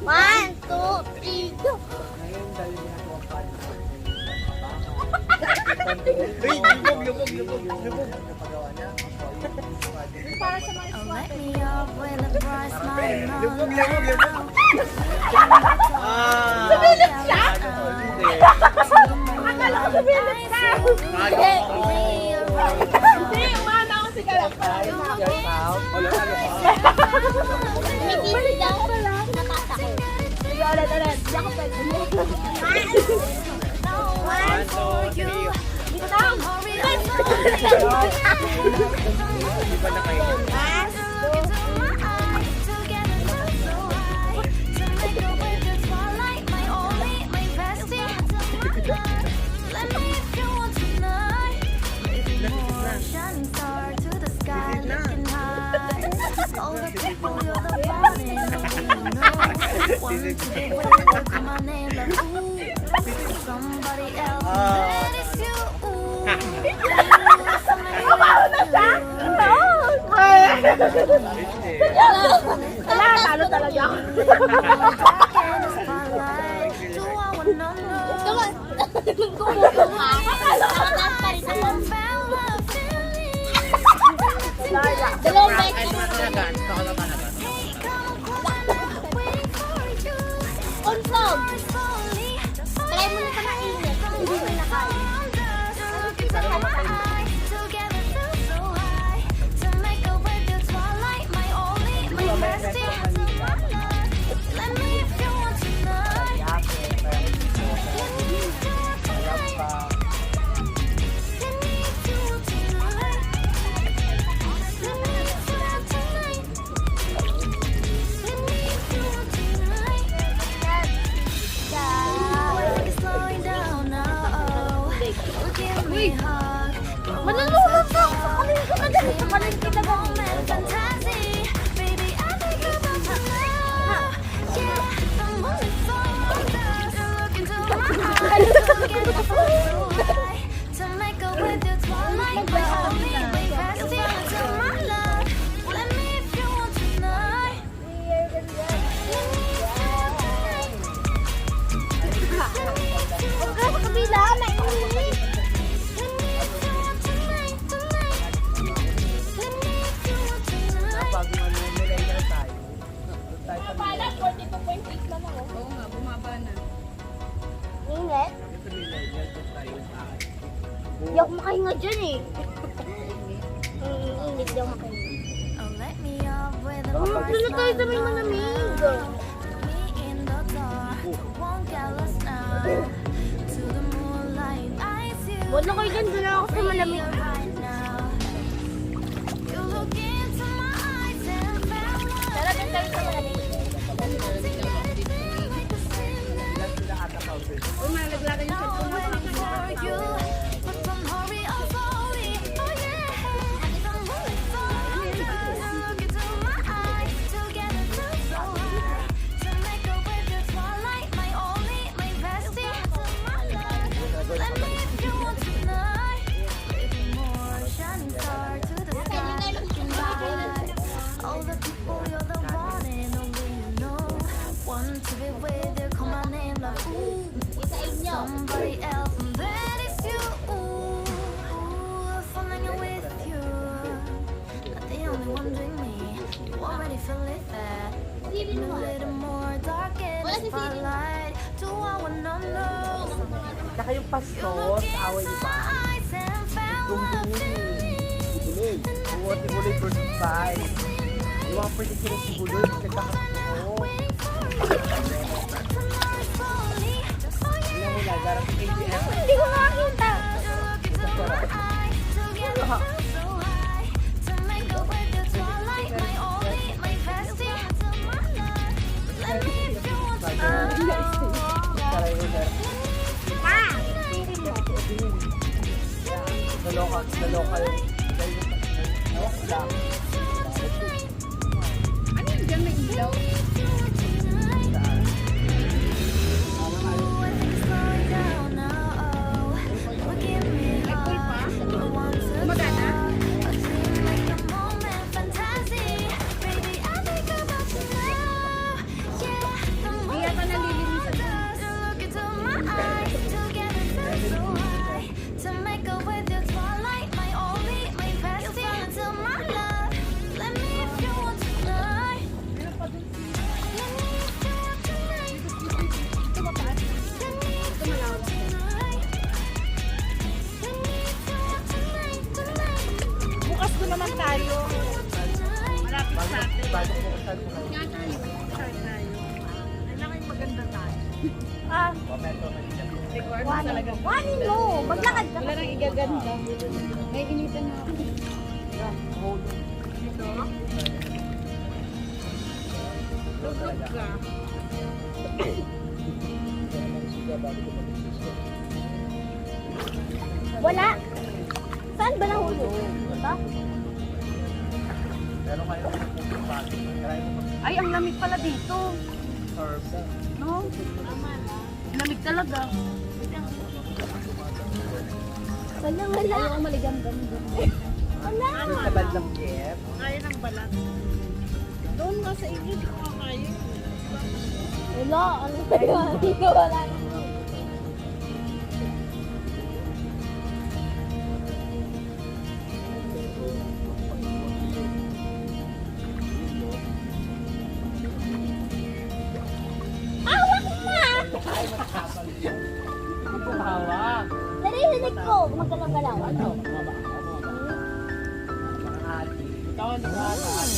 Speaker 5: 1, 2, 3, go.
Speaker 6: Oh, let me up with a bright smile.
Speaker 3: Sumilit siya!
Speaker 6: Akala ko sumilit ka!
Speaker 4: Hindi, umana ako si Kalapay.
Speaker 5: Tumigil daw. Natatakot.
Speaker 4: Sige, ulit. Di ako pwede.
Speaker 6: One for you.
Speaker 4: Dito na.
Speaker 6: Shining star to the sky, looking high. All the people, you're the one and only you know. One to the world, call my name, like ooh. Somebody else, that is you. Ooh,
Speaker 4: Wala, talo talaga ako.
Speaker 6: Do I wanna know?
Speaker 5: Gumugo ka. Nakataas pa rin ako. Dalawang bike. Unsog. Try mo na ito mainit. Hindi mo nakain. Manalulog ka sa palengke na dyan. Sa palengke na ba?
Speaker 6: To make a with your twilight, my only, my bestie, into my love. Let me if you want tonight.
Speaker 5: Huwag ka sa kabila. Mainit.
Speaker 4: Pala, 42.6 lang ako.
Speaker 7: Oo nga, bumaba na.
Speaker 5: Init. Hindi ako makahinga dyan eh. Init di ako makahinga.
Speaker 6: Oh, let me up with a
Speaker 5: Oh,
Speaker 6: bright
Speaker 5: magdala tayo sa may
Speaker 6: smile.
Speaker 5: malamig.
Speaker 6: Me in the dark, won't get lost now. To the moonlight, I see you.
Speaker 5: Huwag na kayo dyan. Doon ako sa malamig.
Speaker 6: Right now. You look into my eyes and fell love.
Speaker 5: Tara, doon tayo sa malamig.
Speaker 6: a little more dark in the spotlight. Do I wanna know?
Speaker 3: Saka yung pasto, sa away niyo ba?
Speaker 6: Eyes and found love feeling.
Speaker 3: Buwan ni Buloy versus Pai. Yung mga pwede sila si Buloy, nagkakaroon. Yung mula, darang sa KBS.
Speaker 6: Hindi ko makakita.
Speaker 3: Naloka yun.
Speaker 4: Ano yun dyan? May ilaw? Gumagana? Hindi yata nalilinisan.
Speaker 6: To make up with your twilight, my only, my bestie, until my love. Let me if you want tonight. Let me if you want tonight.
Speaker 4: Ito mataas.
Speaker 6: Let me if
Speaker 4: Ito malawak.
Speaker 6: tonight.
Speaker 4: Bukas ko naman tayo. Malapit sa atin.
Speaker 3: Bago po sa
Speaker 4: Nga tayo. Start tayo. Kailangan yung maganda tayo.
Speaker 3: Momento na siya.
Speaker 4: Record mo talaga.
Speaker 6: Wani mo, maglakad ka.
Speaker 4: Wala nang igaganda. May initan na ako. Lugod ka.
Speaker 6: Wala. Saan ba nahulog? Ito?
Speaker 3: Pero kayo
Speaker 4: Ay, ang lamig pala dito.
Speaker 3: serve.
Speaker 4: No? Lamig talaga.
Speaker 6: Wala, wala.
Speaker 4: Ayaw maligam-gam doon.
Speaker 6: Wala.
Speaker 3: Sa bandang kip.
Speaker 4: Kaya ng balat. Doon nga sa inyo, di ko kaya.
Speaker 6: Wala. Ano kaya? Dito wala. Awak na!
Speaker 3: Hawak.
Speaker 6: Narinig ko. Magalaw-galaw.
Speaker 3: Ano? Mababa. Mga ati. Ikaw ang nagkakaroon.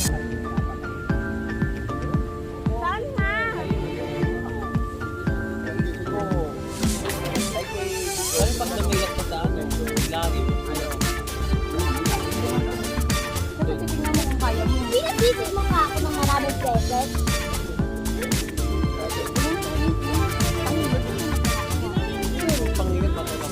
Speaker 6: Saan na?
Speaker 2: Ano pag lumilat ka sa ano? Lagi. Ano?
Speaker 4: Kasi titignan mo kung kaya mo.
Speaker 6: Pinatitig mo nga ako ng maraming beses.
Speaker 2: Pangilit pa ito.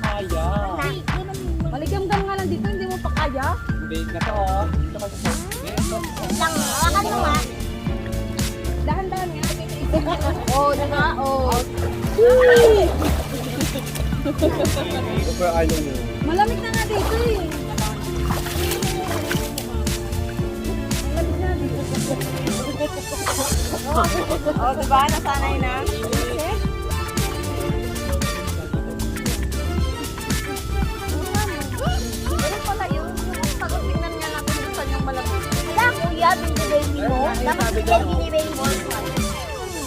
Speaker 2: Kaya.
Speaker 4: Maligam-gam nga lang dito, hindi mo pa kaya.
Speaker 2: Hindi na to. Ito kasi sa...
Speaker 6: Lang, hawakan mo nga.
Speaker 4: Dahan-dahan nga.
Speaker 6: Oo, diba? Oo.
Speaker 3: Super ano mo.
Speaker 4: Malamig na nga dito eh. Malamig na dito. Oh, diba? Nasanay na.
Speaker 6: Ganun pala yun. Pag tingnan nga natin kung saan yung malamig. Wala, kuya, binibay mo. Dapat binibay mo.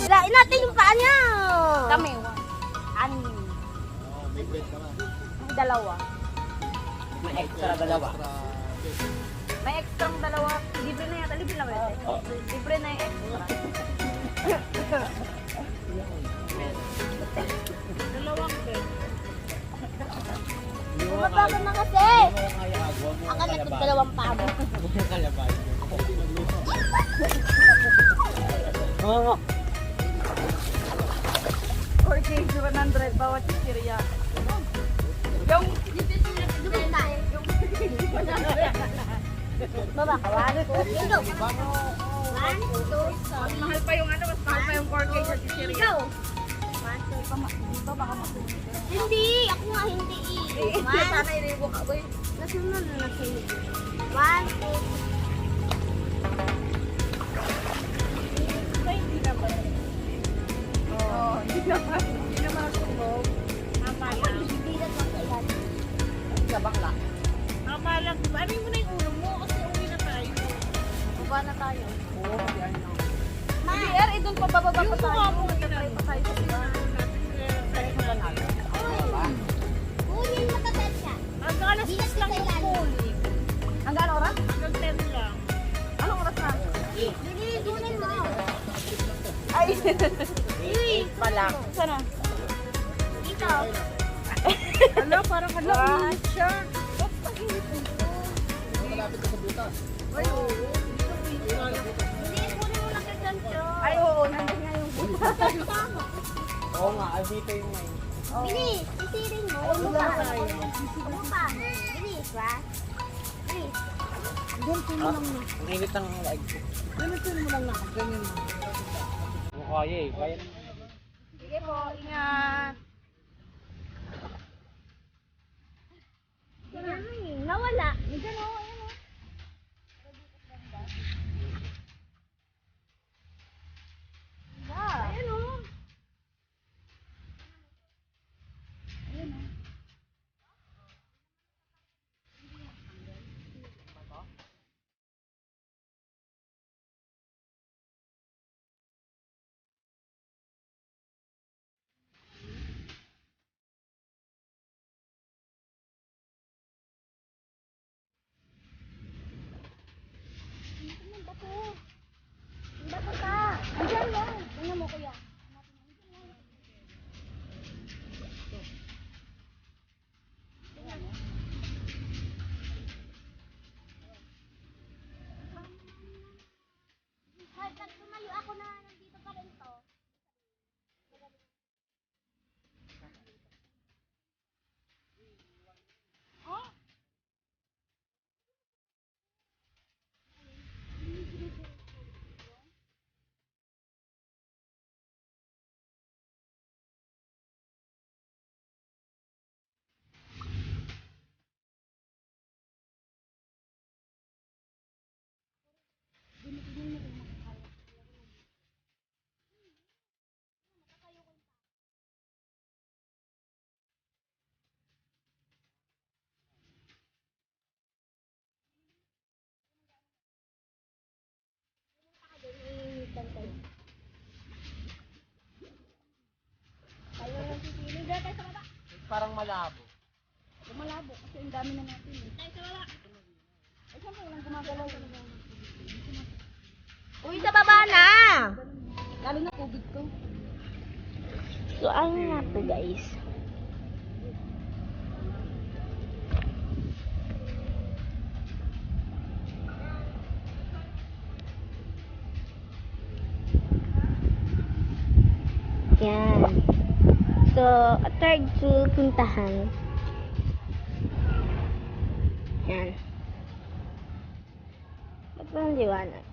Speaker 6: Hilain natin yung paa niya.
Speaker 4: Kami.
Speaker 6: Anim. Dalawa.
Speaker 2: May extra dalawa.
Speaker 4: May extra dalawa. Libre na yata. Libre na ba yun? Libre na yung extra. Dalawang bed.
Speaker 6: Bumaba ka na kasi.
Speaker 2: Kaya agwa mo.
Speaker 6: Ang anak ng dalawang paa mo.
Speaker 2: Kalabay. Oo.
Speaker 4: 4K 100 bawat chichirya. Yung
Speaker 6: Baba ka. 1, 2, 3, go. 1, 2,
Speaker 4: mas mahal pa yung ano, mas mahal pa yung 4K sa chichirya.
Speaker 6: go. 1, 2, hindi. Ako nga hindi.
Speaker 4: Sana inibo ka, boy.
Speaker 6: Nasunod na nasunod. 1, 2,
Speaker 4: Hindi naman. Oh, hindi naman. Hindi naman. mabababa pa tayo. Magtatry pa tayo sa sila.
Speaker 5: Kunin mo ka siya.
Speaker 4: Hanggang alas 6 lang yung pool. Hanggang ano oras? Hanggang 10 lang. Anong oras na?
Speaker 5: Dili, kunin mo.
Speaker 4: Ay!
Speaker 2: Pala.
Speaker 4: Sana?
Speaker 5: Dito.
Speaker 1: Ala, parang hala. Siya.
Speaker 5: Hindi, kunin mo lang ka dyan, Cho.
Speaker 4: Ay, oo. Nandun nga yung
Speaker 2: Oo nga, dito yung may.
Speaker 5: Bilis, sisirin mo. Umupa. Umupa. Bilis, ba? Bilis.
Speaker 2: Ang init ng leg.
Speaker 1: Ganun mo lang na. Ganyan mo.
Speaker 2: Kaya eh. Kaya
Speaker 4: Sige po, ingat.
Speaker 5: Nawala. Diyan o, ayan o. Ayan o. Ang bato. Ang bato ka. Andiyan yan. Tingnan mo, kuya. Kahit pag tumayo ako na nandito pa rin to.
Speaker 2: parang malabo.
Speaker 4: Malabo kasi ang dami na natin eh. Ay, sa baba. Ay, saan pa walang gumagalaw?
Speaker 5: Uy, sa baba na!
Speaker 4: Lalo na tubig to.
Speaker 5: So, ano nga po guys? Yan. So, third to puntahan. Yan. Ba't ba ang liwanag?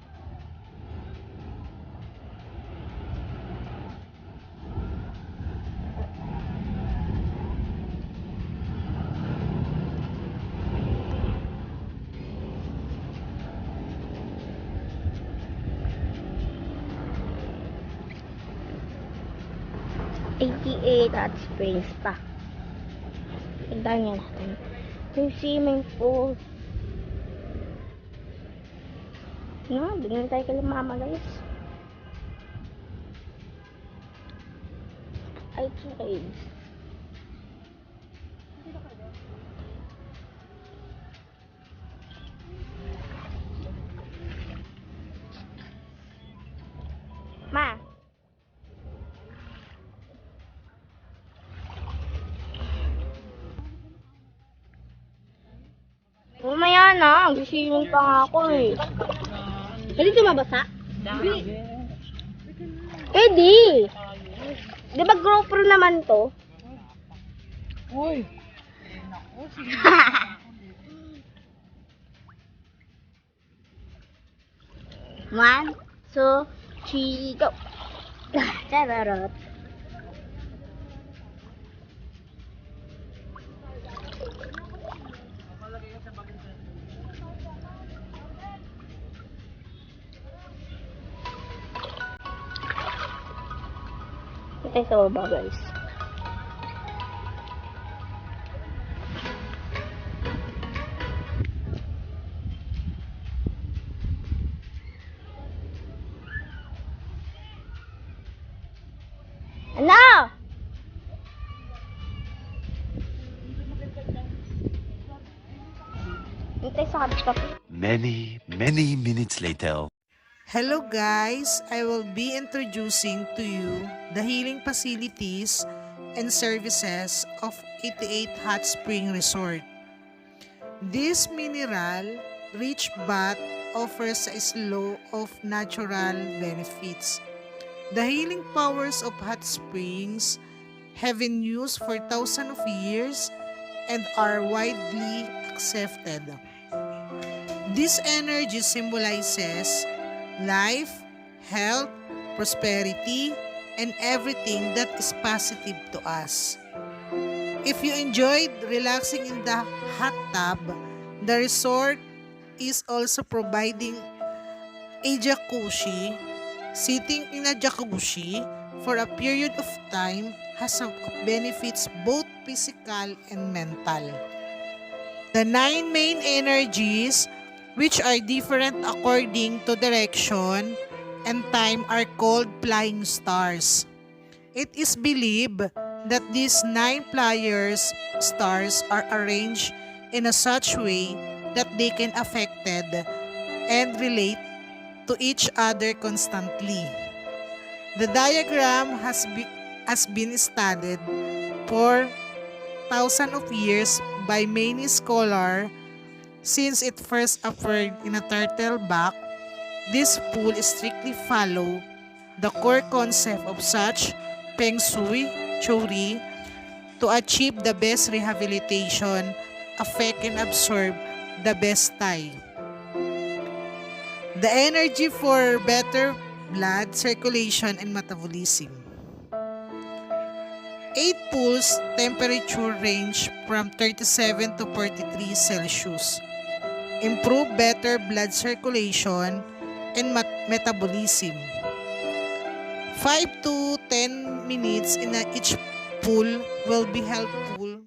Speaker 5: Hot Springs pa. Tignan niya natin. Yung swimming pool. No, bigyan tayo kay mama guys. Ay, trades. Ma. Umaya na, gising pa nga ako eh. Pwede tumabasa? Pwede. Di ba GoPro naman to?
Speaker 1: Uy.
Speaker 5: One, two, three, go. Chararot. Ito sa baba guys. Ano? Hintay sa kanto.
Speaker 7: Many, many minutes later.
Speaker 1: Hello guys, I will be introducing to you the healing facilities and services of 88 Hot Spring Resort. This mineral-rich bath offers a slew of natural benefits. The healing powers of hot springs have been used for thousands of years and are widely accepted. This energy symbolizes life, health, prosperity, and everything that is positive to us. If you enjoyed relaxing in the hot tub, the resort is also providing a jacuzzi. Sitting in a jacuzzi for a period of time has benefits both physical and mental. The 9 main energies, which are different according to direction and time, are called flying stars. It is believed that these 9 stars are arranged in a such way that they can affected and relate to each other constantly. The diagram has been studied for thousands of years by many scholars since it first appeared in a turtle back. This pool strictly follow the core concept of such Feng Shui theory to achieve the best rehabilitation, affect and absorb the best Thai. The energy for better blood circulation and metabolism. 8 pools temperature range from 37 to 43 Celsius. Improve better blood circulation and metabolism. 5 to 10 minutes in each pool will be helpful.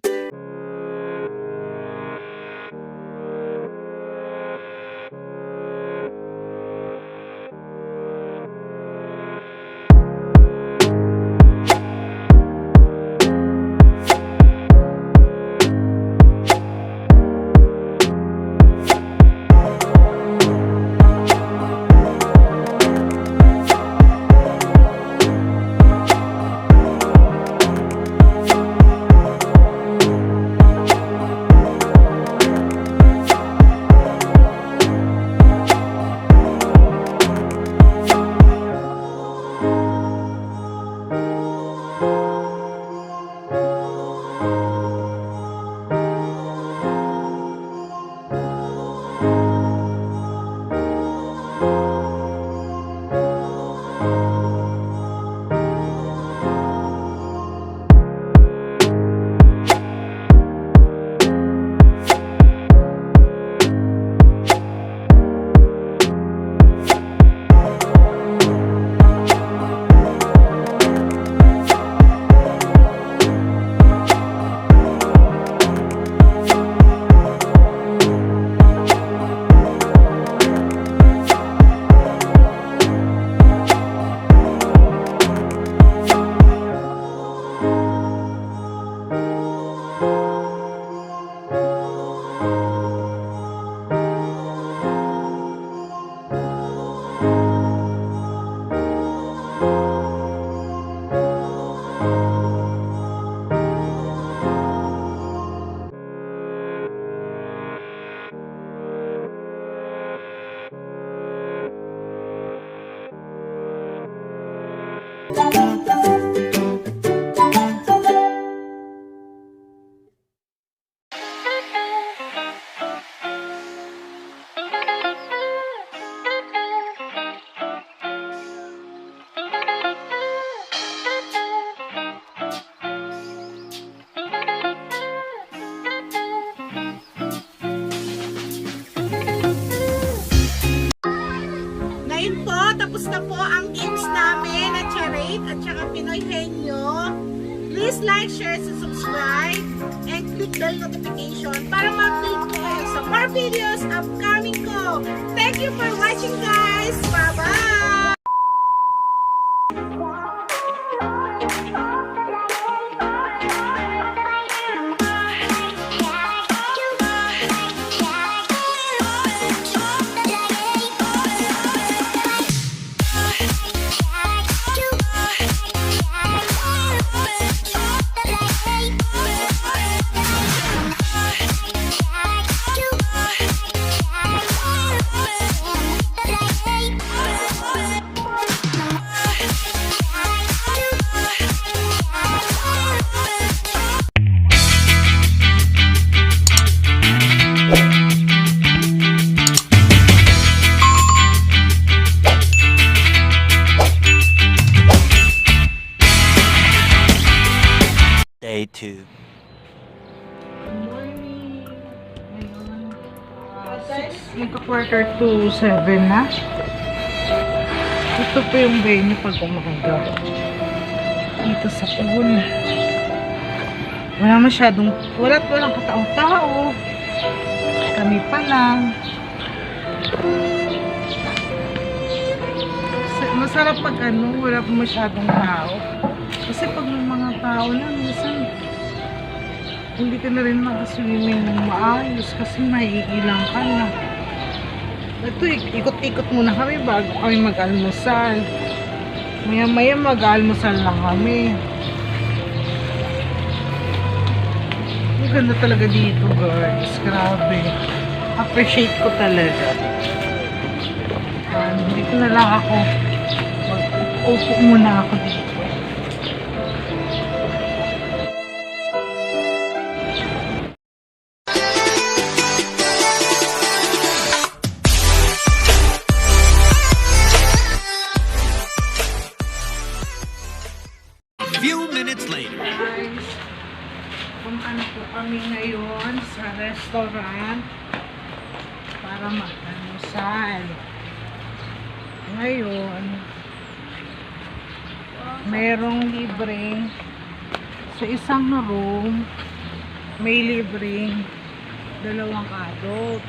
Speaker 1: Ngayon po, tapos na po ang games namin at charade at saka Pinoy Henyo. Please like, share, and subscribe and click bell notification para ma-update ko kayo sa more videos upcoming ko. Thank you for watching guys! Bye-bye!
Speaker 7: Day 2.
Speaker 1: Morning. Ngayon, 6, quarter to 7 na. Ito po yung venue pag umaga. Dito sa pool. Walang kataong-tao. Kami pa lang. Masarap pag wala pa masyadong tao. Kasi pag may mga tao na, minsan hindi ka na rin makaswimming maayos kasi maiilang ka na. Ito, ikot-ikot muna kami bago kami mag-almusal. Maya-maya mag-almusal lang kami. Ang ganda talaga dito, guys. Grabe. Appreciate ko talaga. Dito na lang ako. Mag-upo muna ako dito.
Speaker 7: Few minutes later.
Speaker 1: Guys, ano po kami ngayon sa restaurant para mag-almusal. Ngayon, merong libreng sa isang room, may libreng 2 adult.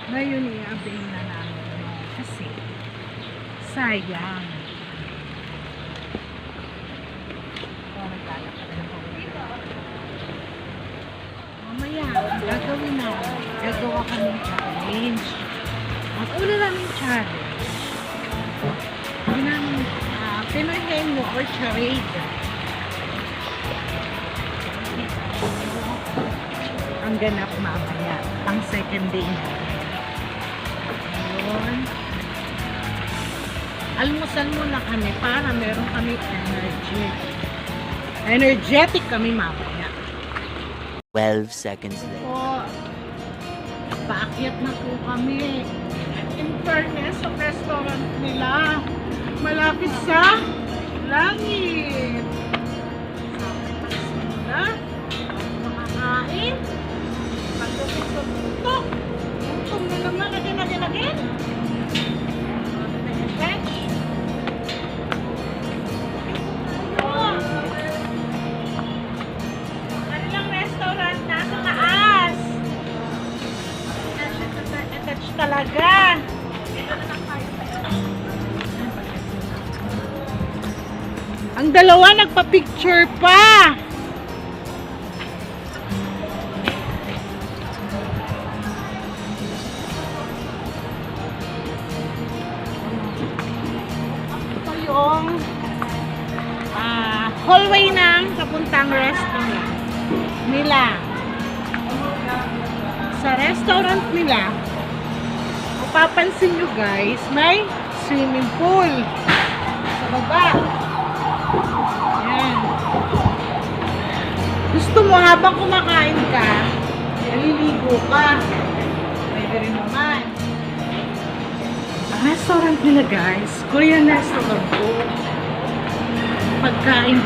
Speaker 1: Ngayon, i-avail na namin kasi sayang. Mamaya, gagawin na. Gagawa kami ng challenge. Ang una namin challenge, ginamit Pinoy Henyo or charade. Ang ganap mamaya, ang second day na. Ayun. Almusal muna kami para meron kami energy. Energetic kami mamaya.
Speaker 2: 12 seconds later.
Speaker 1: Po, paakyat na po kami. In fairness, sa restaurant nila, malapit sa langit. Sila, makakain, pagkakit-tutok, tutok na naman, again. Kanilang restaurant nasa taas. Attach talaga. Ang dalawa nagpa-picture pa. Ito yung hallway ng papuntang restaurant nila. Sa restaurant nila, mapapansin nyo guys, may swimming pool sa baba. Ayan. Gusto mo habang kumakain ka, naliligo ka. Pwede rin naman. Ang restaurant nila guys, Korean restaurant po. Pagkain,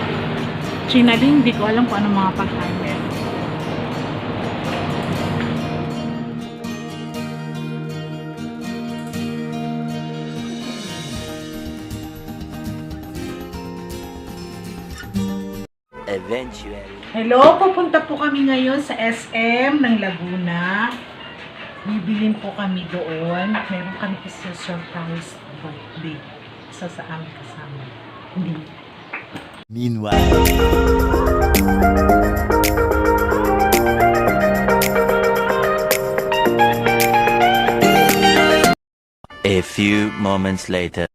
Speaker 1: Chinaling, hindi ko alam kung ano mga pagkain meron.
Speaker 2: Eventually.
Speaker 1: Hello, pupunta po kami ngayon sa SM ng Laguna. Bibilin po kami doon. Meron kami kasi surprise birthday. Isa sa aming kasama. Hindi.
Speaker 7: Meanwhile. A few moments later.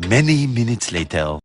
Speaker 7: Many minutes later.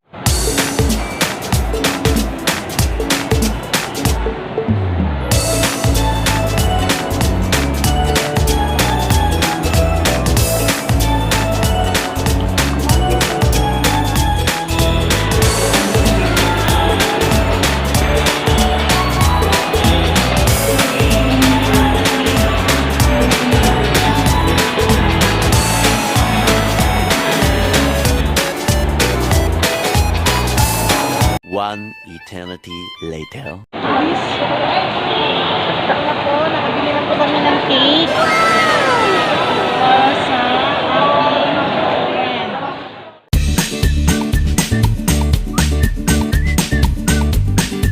Speaker 7: One eternity later.
Speaker 1: Please.